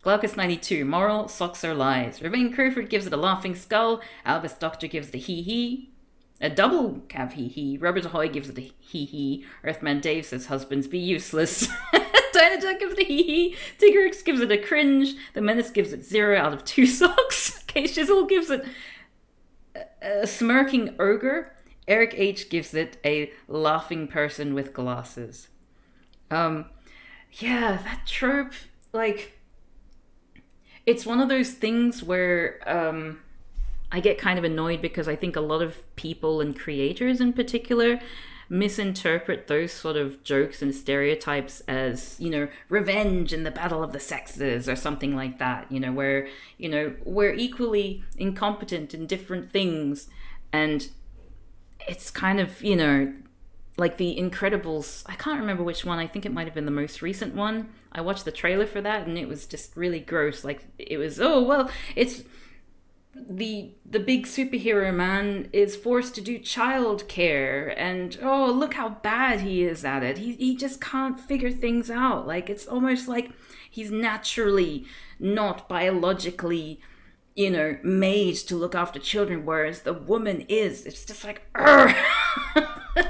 Glaucus92, moral, socks are lies. Ravine Crawford gives it a laughing skull. Albus Doctor gives it a hee-hee. A double cav hee-hee. Rubbers Ahoy gives it a hee-hee. Earthman Dave says husbands be useless. Dynajack gives it a hee-hee. Tigrix gives it a cringe. The Menace gives it 0 out of 2 socks. K Shizzle gives it a smirking ogre. Eric H gives it a laughing person with glasses. Yeah, that trope, like, it's one of those things where I get kind of annoyed because I think a lot of people and creators in particular misinterpret those sort of jokes and stereotypes as, revenge in the battle of the sexes or something like that, where, we're equally incompetent in different things. And it's kind of, like the Incredibles. I can't remember which one. I think it might have been the most recent one. I watched the trailer for that and it was just really gross. Like it was, oh, well, it's the big superhero man is forced to do childcare, and oh, look how bad he is at it. He just can't figure things out. Like it's almost like he's naturally not biologically, made to look after children, whereas the woman is. It's just like,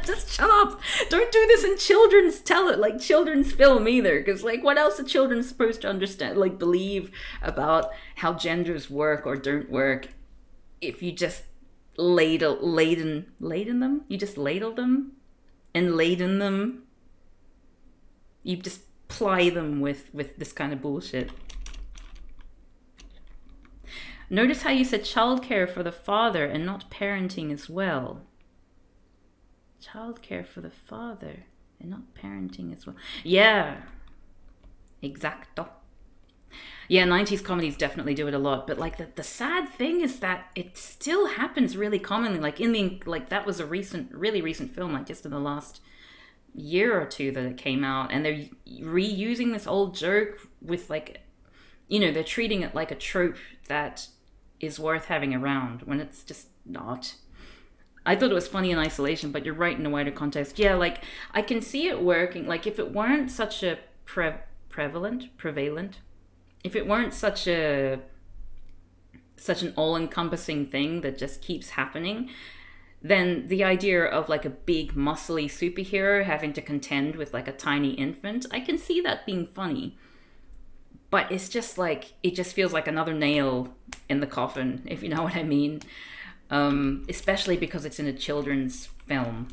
just shut up. Don't do this in children's film either, because like what else are children supposed to understand, like believe about how genders work or don't work if you just laden them? You just ladle them and laden them. You just ply them with this kind of bullshit. Notice how you said childcare for the father and not parenting as well. Childcare for the father and not parenting as well. Yeah. Exacto. Yeah, 90s comedies definitely do it a lot. But like the sad thing is that it still happens really commonly. Like that was a really recent film, like just in the last year or two that it came out. And they're reusing this old joke with like, they're treating it like a trope that is worth having around when it's just not. I thought it was funny in isolation, but you're right in a wider context. Yeah, like I can see it working. Like if it weren't such a prevalent, if it weren't such an all-encompassing thing that just keeps happening, then the idea of like a big muscly superhero having to contend with like a tiny infant, I can see that being funny. But it's just like, it just feels like another nail in the coffin, if you know what I mean. Especially because it's in a children's film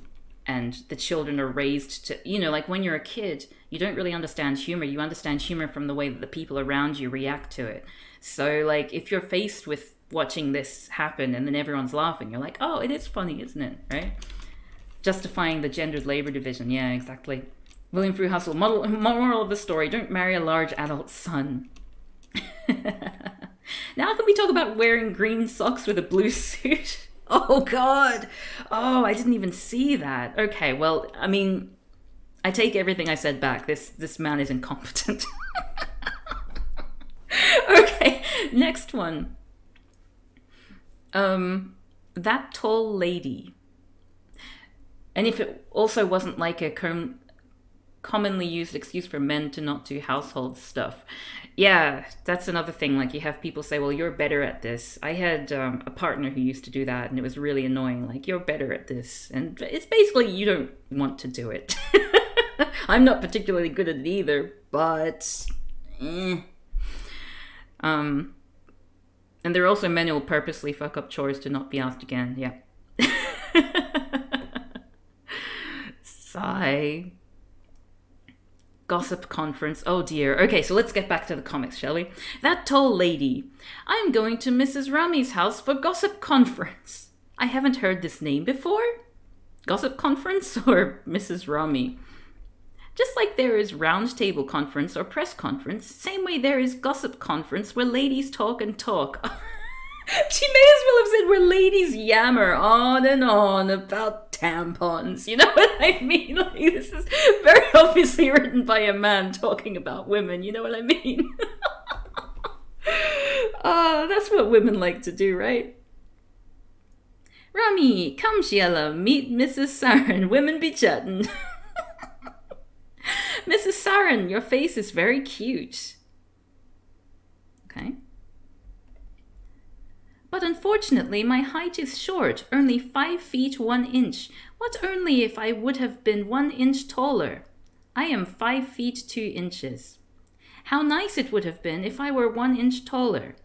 and the children are raised to, like when you're a kid, you don't really understand humor. You understand humor from the way that the people around you react to it. So like if you're faced with watching this happen and then everyone's laughing, you're like, oh, it is funny, isn't it? Right? Justifying the gendered labor division. Yeah, exactly. William Fruit Hustle. Moral of the story, don't marry a large adult son. Now can we talk about wearing green socks with a blue suit? Oh, God. Oh, I didn't even see that. Okay, well, I mean, I take everything I said back. This man is incompetent. Okay, next one. That tall lady. And if it also wasn't like a commonly used excuse for men to not do household stuff. Yeah, that's another thing. Like you have people say, well, you're better at this. I had a partner who used to do that and it was really annoying. Like, you're better at this. And it's basically you don't want to do it. I'm not particularly good at it either, but... And there are also men who will purposely fuck up chores to not be asked again. Yeah. Sigh. Gossip conference. Oh dear. Okay, so let's get back to the comics, shall we? That tall lady. I'm going to Mrs. Rami's house for gossip conference. I haven't heard this name before. Gossip conference or Mrs. Rami? Just like there is round table conference or press conference, same way there is gossip conference where ladies talk and talk. She may as well have said where ladies yammer on and on about tampons. You know what I mean? Like, this is very obviously written by a man talking about women. You know what I mean? That's what women like to do, right? Rami, come Sheila, meet Mrs. Sarin. Women be chatting. Mrs. Sarin, your face is very cute. Okay. But unfortunately, my height is short, only 5 feet 1 inch. What only if I would have been 1 inch taller? I am 5 feet 2 inches. How nice it would have been if I were 1 inch taller.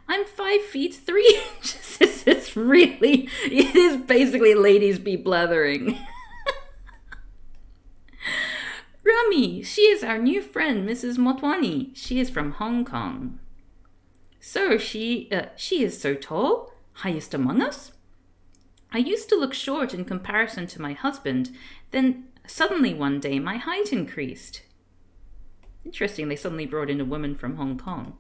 I'm 5 feet 3 inches. It is basically ladies be blathering. Rami, she is our new friend, Mrs. Motwani. She is from Hong Kong. So she is so tall? Highest among us? I used to look short in comparison to my husband, then suddenly one day my height increased. Interesting, they suddenly brought in a woman from Hong Kong.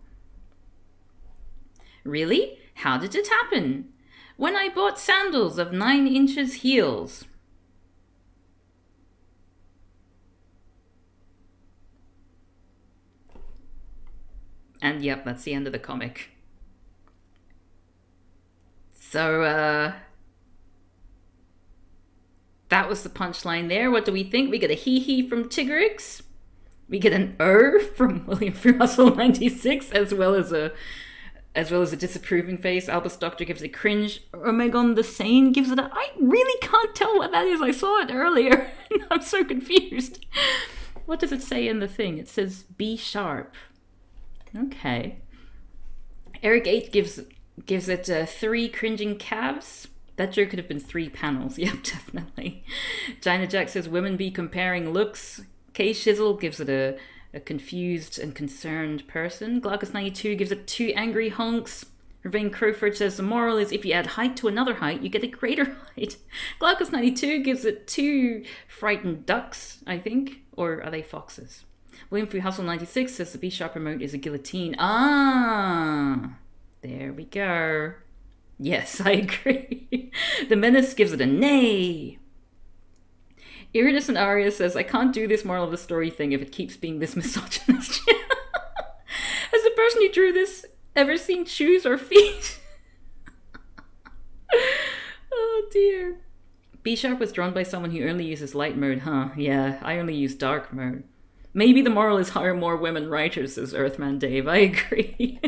Really? How did it happen? When I bought sandals of 9 inches heels. And yep, that's the end of the comic. So, that was the punchline there. What do we think? We get a hee-hee from Tiggerix. We get an from William Russell 96, as well as a disapproving face. Albus Doctor gives a cringe. Omegon the Sane gives it a... I really can't tell what that is. I saw it earlier. I'm so confused. What does it say in the thing? It says B sharp. Okay. Eric 8 gives it 3 cringing calves. That joke could have been 3 panels. Yep, definitely. China Jack says women be comparing looks. K Shizzle gives it a confused and concerned person. Glaucus92 gives it 2 angry hunks. Ravine Crowford says the moral is if you add height to another height, you get a greater height. Glaucus92 gives it 2 frightened ducks, I think. Or are they foxes? William Free Hustle 96 says the B-sharp remote is a guillotine. Ah, there we go. Yes, I agree. The Menace gives it a nay. Iridescent Aria says, I can't do this moral of the story thing if it keeps being this misogynist. Has the person who drew this ever seen shoes or feet? Oh dear. B-sharp was drawn by someone who only uses light mode, huh? Yeah, I only use dark mode. Maybe the moral is hire more women writers, says Earthman Dave. I agree.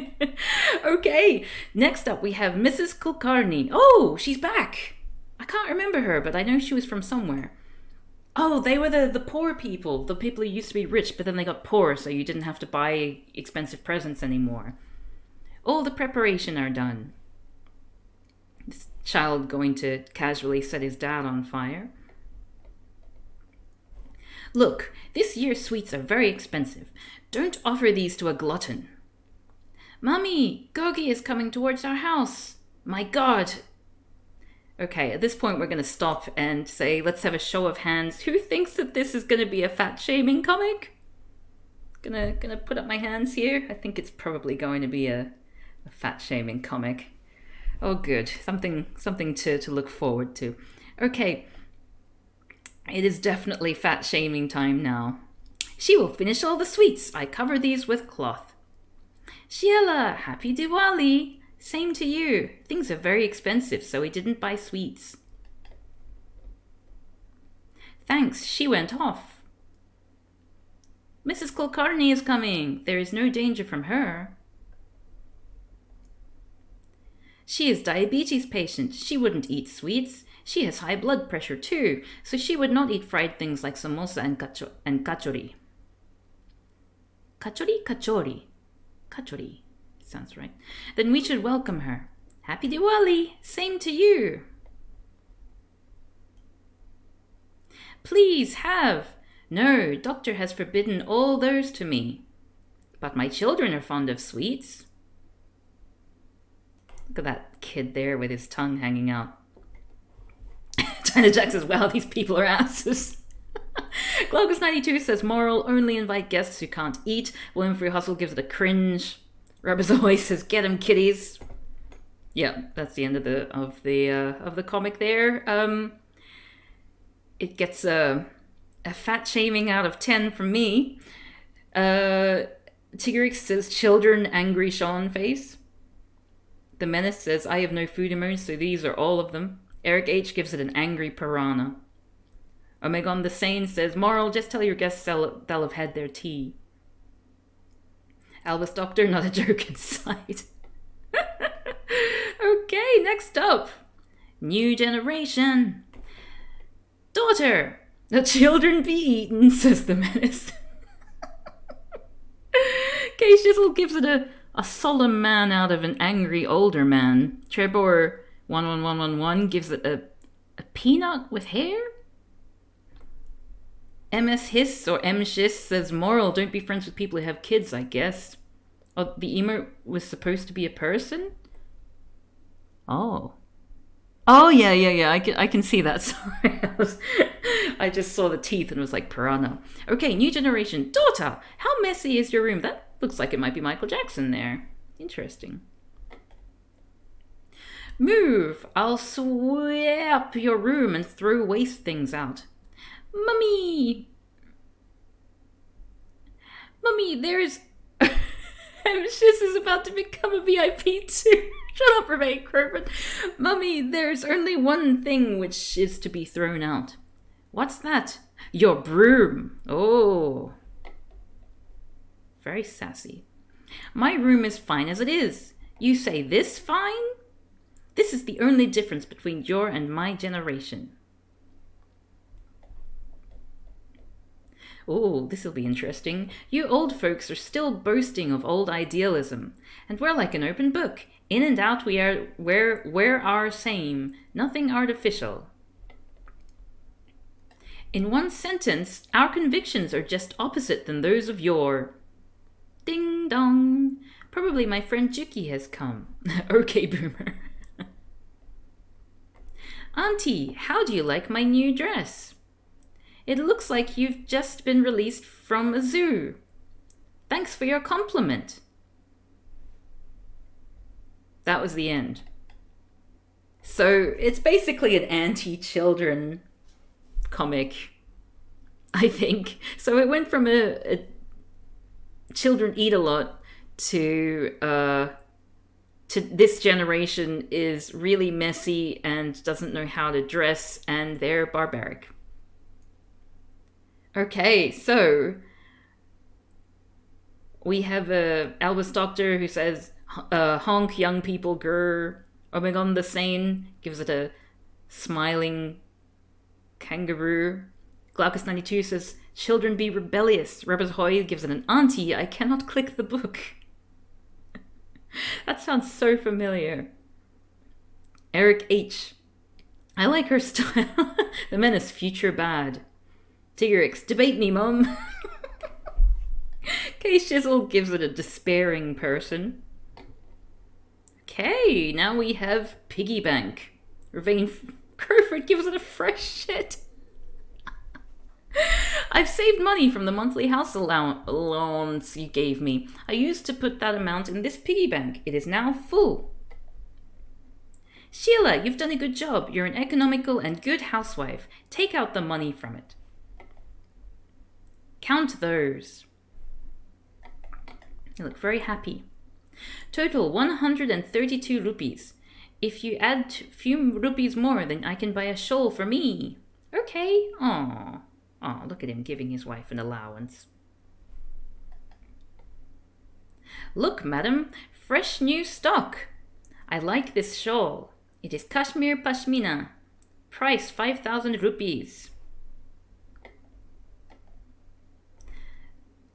Okay, next up we have Mrs. Kulkarni. Oh, she's back. I can't remember her, but I know she was from somewhere. Oh, they were the poor people. The people who used to be rich, but then they got poor, so you didn't have to buy expensive presents anymore. All the preparation are done. This child going to casually set his dad on fire. Look, this year's sweets are very expensive. Don't offer these to a glutton. Mummy, Gogi is coming towards our house. My God. Okay, at this point we're going to stop and say, let's have a show of hands. Who thinks that this is going to be a fat-shaming comic? Gonna put up my hands here. I think it's probably going to be a fat-shaming comic. Oh, good. Something to look forward to. Okay. It is definitely fat-shaming time now. She will finish all the sweets. I cover these with cloth. Sheila, happy Diwali. Same to you. Things are very expensive, so we didn't buy sweets. Thanks, she went off. Mrs. Kulkarni is coming. There is no danger from her. She is diabetes patient. She wouldn't eat sweets. She has high blood pressure too, so she would not eat fried things like samosa and kachori. Kachori. Sounds right. Then we should welcome her. Happy Diwali! Same to you! Please have! No, doctor has forbidden all those to me. But my children are fond of sweets. Look at that kid there with his tongue hanging out. China Jack says, wow, these people are asses. Glaucus92 says, moral, only invite guests who can't eat. William Free Hustle gives it a cringe. Rabazoy says, get 'em kitties. Yeah, that's the end of the comic there. It gets a fat shaming out of 10 from me. Tiggerix says, children angry Sean face. The Menace says, I have no food emoji, so these are all of them. Eric H gives it an angry piranha. Omegon the Sane says, moral, just tell your guests they'll have had their tea. Albus Doctor, not a joke in sight. Okay, next up. New generation. Daughter, the children be eaten, says the Menace. K Shizzle gives it a solemn man out of an angry older man. Trebor 11111 gives it a peanut with hair? MS Hiss or M Shiss says, moral, don't be friends with people who have kids, I guess. Oh, the emote was supposed to be a person? Oh. Oh, yeah, yeah, yeah. I can see that. Sorry. I just saw the teeth and was like, piranha. Okay, new generation. Daughter, how messy is your room? That looks like it might be Michael Jackson there. Interesting. Move. I'll swap your room and throw waste things out. Mummy. Mummy, there's... This is about to become a VIP too. Shut up, Rebecca Crawford. Mummy, there's only one thing which is to be thrown out. What's that? Your broom. Oh. Very sassy. My room is fine as it is. You say this fine? This is the only difference between your and my generation. Oh, this will be interesting. You old folks are still boasting of old idealism, and we're like an open book. In and out we're our same, nothing artificial. In one sentence, our convictions are just opposite than those of your... Ding dong. Probably my friend Juki has come. Okay, boomer. Auntie, how do you like my new dress? It looks like you've just been released from a zoo. Thanks for your compliment. That was the end. So it's basically an anti-children comic, I think. So it went from a children eat a lot to this generation is really messy and doesn't know how to dress and they're barbaric. Okay, so we have a Albus Doctor who says, honk young people grr. Omegon the Sane gives it a smiling kangaroo. Glaucus92 says, children be rebellious. Rebers Hoy gives it an auntie. I cannot click the book. That sounds so familiar. Eric H. I like her style. The menace future bad. Tigrix, debate me, mum. K Shizzle gives it a despairing person. Okay, now we have Piggy Bank. Ravane Crowford gives it a fresh shit. I've saved money from the monthly house allowance you gave me. I used to put that amount in this piggy bank. It is now full. Sheila, you've done a good job. You're an economical and good housewife. Take out the money from it. Count those. You look very happy. Total 132 rupees. If you add few rupees more, then I can buy a shawl for me. Okay. Aww. Oh, look at him giving his wife an allowance. Look, madam, fresh new stock. I like this shawl. It is Kashmir Pashmina. Price 5,000 rupees.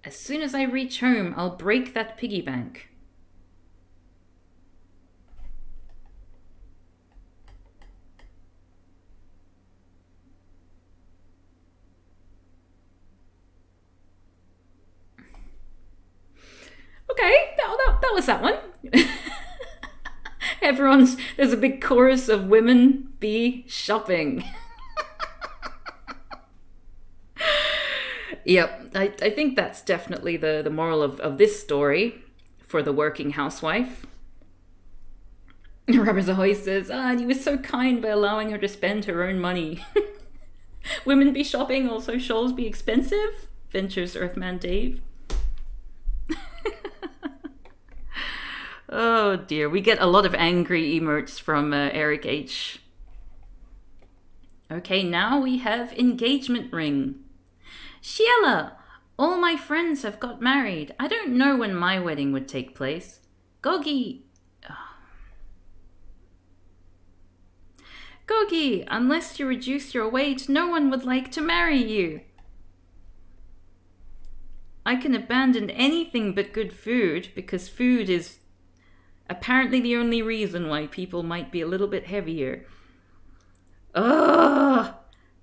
As soon as I reach home, I'll break that piggy bank. Okay, that was that one. There's a big chorus of women be shopping. Yep, I think that's definitely the moral of this story for the working housewife. Robert Zahoy says, and he was so kind by allowing her to spend her own money. Women be shopping, also shawls be expensive, ventures Earthman Dave. Oh dear, we get a lot of angry emotes from Eric H. Okay, now we have engagement ring. Sheila, all my friends have got married. I don't know when my wedding would take place. Gogi. Oh. Gogi, unless you reduce your weight, no one would like to marry you. I can abandon anything but good food because food is apparently the only reason why people might be a little bit heavier. Can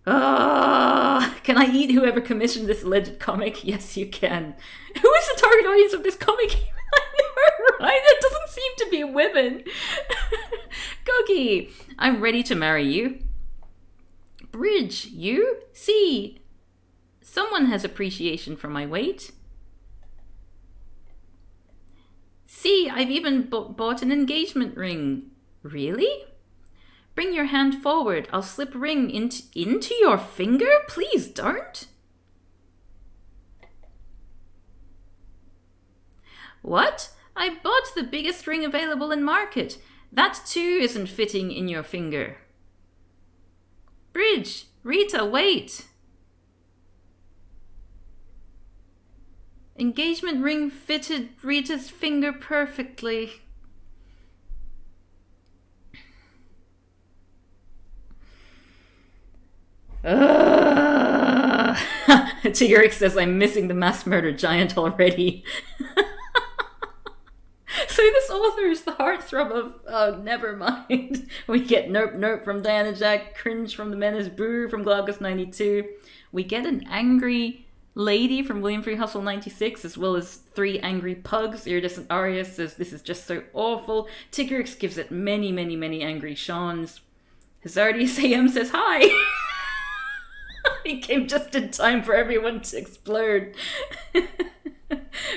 I eat whoever commissioned this alleged comic? Yes, you can. Who is the target audience of this comic? I know, right? It doesn't seem to be women. Cookie, I'm ready to marry you. Bridge, you? See, someone has appreciation for my weight. See, I've even bought an engagement ring. Really? Bring your hand forward. I'll slip ring into your finger? Please don't. What? I bought the biggest ring available in market. That too isn't fitting in your finger. Bridge, Rita, wait. Engagement ring fitted Rita's finger perfectly. Tigeric says I'm missing the mass murder giant already. So this author is the heartthrob of never mind. We get Nope Nope from Diana Jack, Cringe from the Menace, Boo from Glaucus 92. We get an angry lady from William Free Hustle 96, as well as 3 angry pugs. Iridescent Aria says this is just so awful. Tiggerix gives it many, many, many angry Shawns. Hazardius AM says hi. He came just in time for everyone to explode.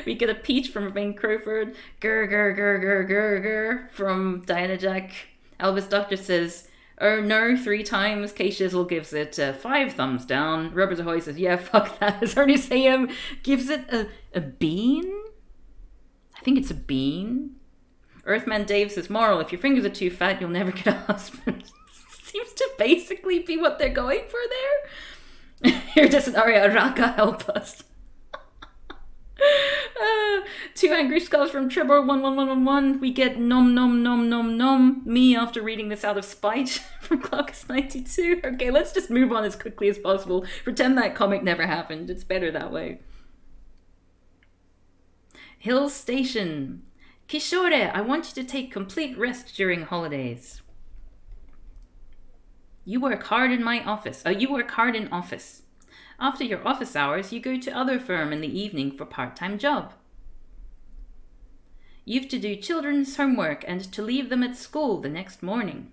We get a peach from Vane Crowford. Grr, grr, grr, grr, grr, grr from Diana Jack. Elvis Doctor says, oh no, 3 times. K Shizzle gives it 5 thumbs down. Rubbers Ahoy says, yeah, fuck that. Hazardius AM gives it a bean? I think it's a bean. Earthman Dave says, moral, if your fingers are too fat, you'll never get a husband. Seems to basically be what they're going for there. Here doesn't Aria Raka help us. 2 angry skulls from Trevor 11111. We get nom nom nom nom nom. Me after reading this out of spite from Glaucus 92. Okay, let's just move on as quickly as possible. Pretend that comic never happened. It's better that way. Hill Station. Kishore, I want you to take complete rest during holidays. You work hard in my office. You work hard in office. After your office hours, you go to other firm in the evening for part-time job. You've to do children's homework and to leave them at school the next morning.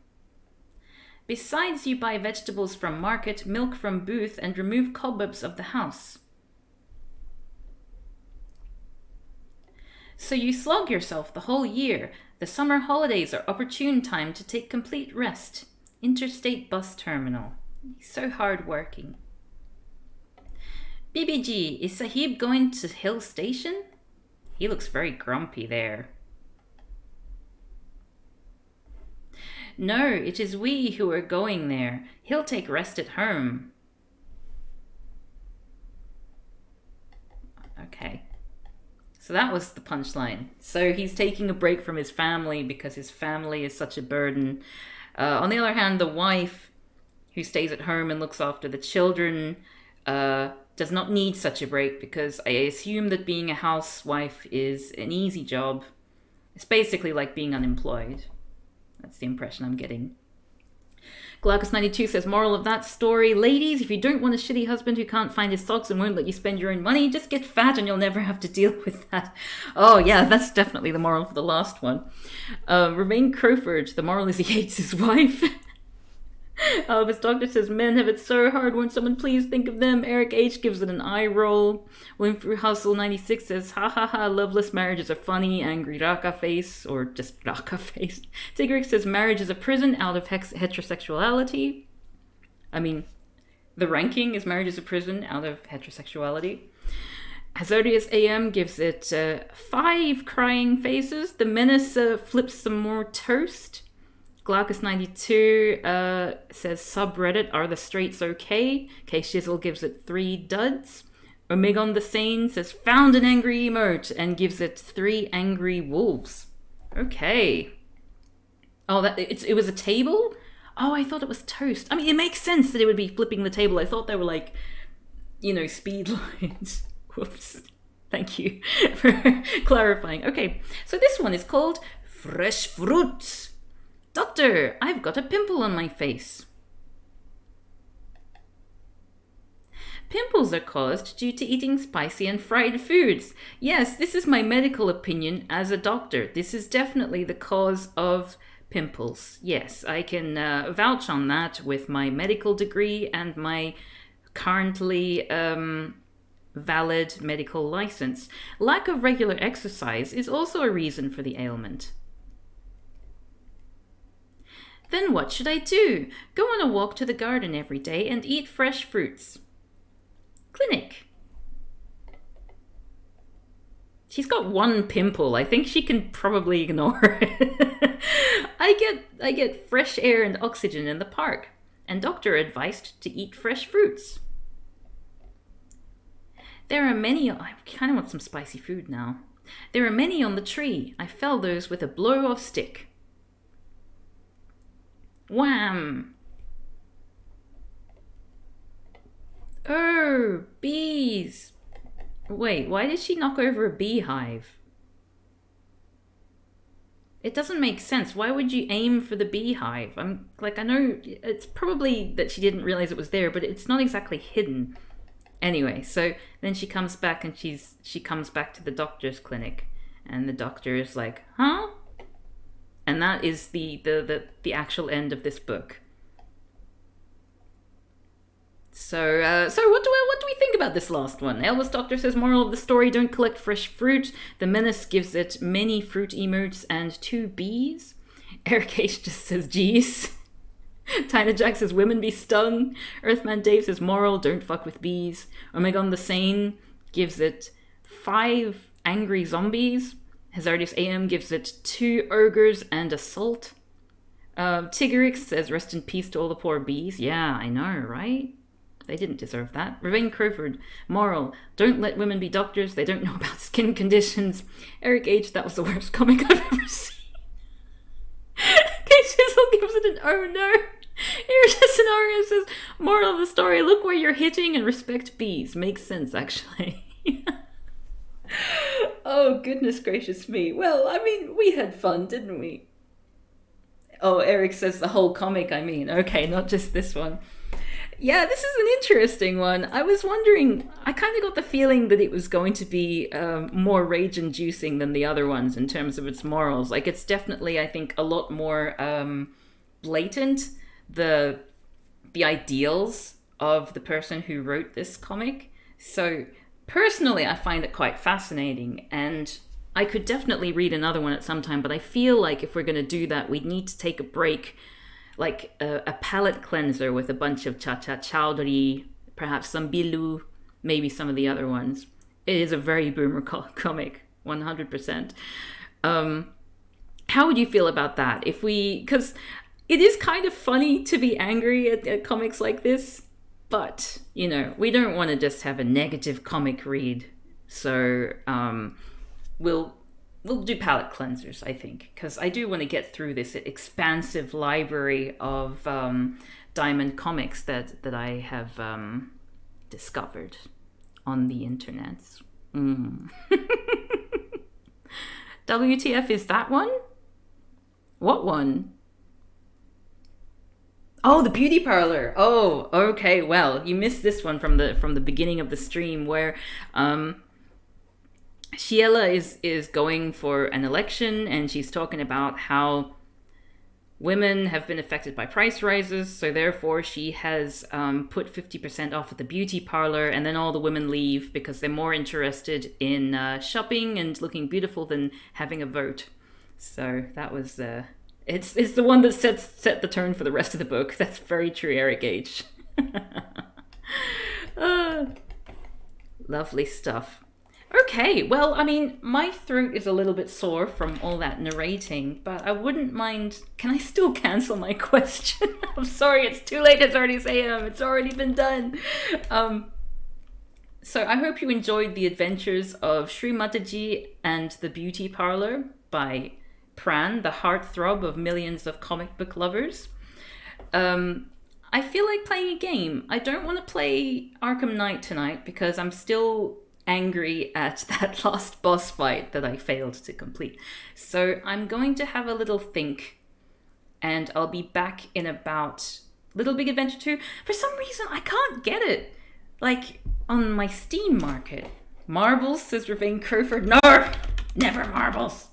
Besides, you buy vegetables from market, milk from booth, and remove cobwebs of the house. So you slog yourself the whole year. The summer holidays are opportune time to take complete rest. Interstate bus terminal. He's so hard-working. BBG, is Sahib going to Hill Station? He looks very grumpy there. No, it is we who are going there. He'll take rest at home. Okay. So that was the punchline. So he's taking a break from his family because his family is such a burden. On the other hand, the wife who stays at home and looks after the children does not need such a break because I assume that being a housewife is an easy job. It's basically like being unemployed. That's the impression I'm getting. Glaucus 92 says, moral of that story, ladies, if you don't want a shitty husband who can't find his socks and won't let you spend your own money, just get fat and you'll never have to deal with that. Oh yeah, that's definitely the moral for the last one. Remain Crowford, the moral is he hates his wife. Elvis Doctor says, men have it so hard, won't someone please think of them? Eric H gives it an eye roll. William Fruit Hustle 96 says, ha ha ha, loveless marriages are funny, angry Raka face, or just Raka face. Tigrick says, marriage is a prison out of heterosexuality. I mean, the ranking is marriage is a prison out of heterosexuality. Hazardius AM gives it 5 crying faces. The Menace flips some more toast. Glaucus 92 says, subreddit, are the straights okay? K Shizzle gives it 3 duds. Omegon the Sane says, found an angry emote, and gives it 3 angry wolves. Okay. Oh, it was a table? Oh, I thought it was toast. I mean, it makes sense that it would be flipping the table. I thought they were like, speed lines. Whoops. Thank you for clarifying. Okay, so this one is called Fresh Fruits. Doctor, I've got a pimple on my face. Pimples are caused due to eating spicy and fried foods. Yes, this is my medical opinion as a doctor. This is definitely the cause of Pimples. Yes, I can vouch on that with my medical degree and my currently valid medical license. Lack of regular exercise is also a reason for the ailment. Then what should I do? Go on a walk to the garden every day and eat fresh fruits. Clinic. She's got one pimple. I think she can probably ignore it. I get fresh air and oxygen in the park, and doctor advised to eat fresh fruits. There are many. I kind of want some spicy food now. There are many on the tree. I fell those with a blow of stick. Wham! Oh, bees. Wait, why did she knock over a beehive? It doesn't make sense. Why would you aim for the beehive? I know it's probably that she didn't realize it was there, but it's not exactly hidden. Anyway, so then she comes back and she comes back to the doctor's clinic, and the doctor is like, huh? And that is the actual end of this book. So what do we think about this last one? Elvis Doctor says, moral of the story, don't collect fresh fruit. The Menace gives it many fruit emotes and 2 bees. Eric H just says, geez. Tina Jack says, women be stung. Earthman Dave says, moral, don't fuck with bees. Omegon the Sane gives it 5 angry zombies. Hazardous AM gives it 2 ogres and a salt. Tiggerix says, rest in peace to all the poor bees. Yeah, I know, right? They didn't deserve that. Ravine Crowford, moral, don't let women be doctors. They don't know about skin conditions. Eric H, that was the worst comic I've ever seen. Kate Chisel gives it an oh no. Iris Scenario says, moral of the story, look where you're hitting and respect bees. Makes sense, actually. Oh, goodness gracious me. Well, I mean, we had fun, didn't we? Oh, Eric says the whole comic, I mean. Okay, not just this one. Yeah, this is an interesting one. I was wondering, I kind of got the feeling that it was going to be more rage-inducing than the other ones in terms of its morals. Like, it's definitely, I think, a lot more blatant, the ideals of the person who wrote this comic. So, personally, I find it quite fascinating, and I could definitely read another one at some time, but I feel like if we're going to do that, we'd need to take a break, like a palate cleanser with a bunch of cha-cha chowdhury, perhaps some bilu, maybe some of the other ones. It is a very boomer comic, 100%. How would you feel about that? Because it is kind of funny to be angry at comics like this, but, you know, we don't want to just have a negative comic read. So we'll do palette cleansers, I think, because I do want to get through this expansive library of Diamond comics that I have discovered on the internet. WTF is that one? What one? Oh, the beauty parlor. Oh, okay. Well, you missed this one from the beginning of the stream where Sheila is going for an election, and she's talking about how women have been affected by price rises, so therefore she has put 50% off at the beauty parlor, and then all the women leave because they're more interested in shopping and looking beautiful than having a vote. So that was it's the one that set the tone for the rest of the book. That's very true, Eric H. Lovely stuff. Okay, well, I mean, my throat is a little bit sore from all that narrating, but I wouldn't mind... Can I still cancel my question? I'm sorry, it's too late, it's already AM, it's already been done. So I hope you enjoyed the adventures of Shrimatiji and the Beauty Parlor by Pran, the heartthrob of millions of comic book lovers. I feel like playing a game. I don't want to play Arkham Knight tonight because I'm still angry at that last boss fight that I failed to complete. So I'm going to have a little think, and I'll be back in about Little Big Adventure 2. For some reason, I can't get it, like, on my Steam market. Marbles, says Ravine Crowford. No! Never marbles!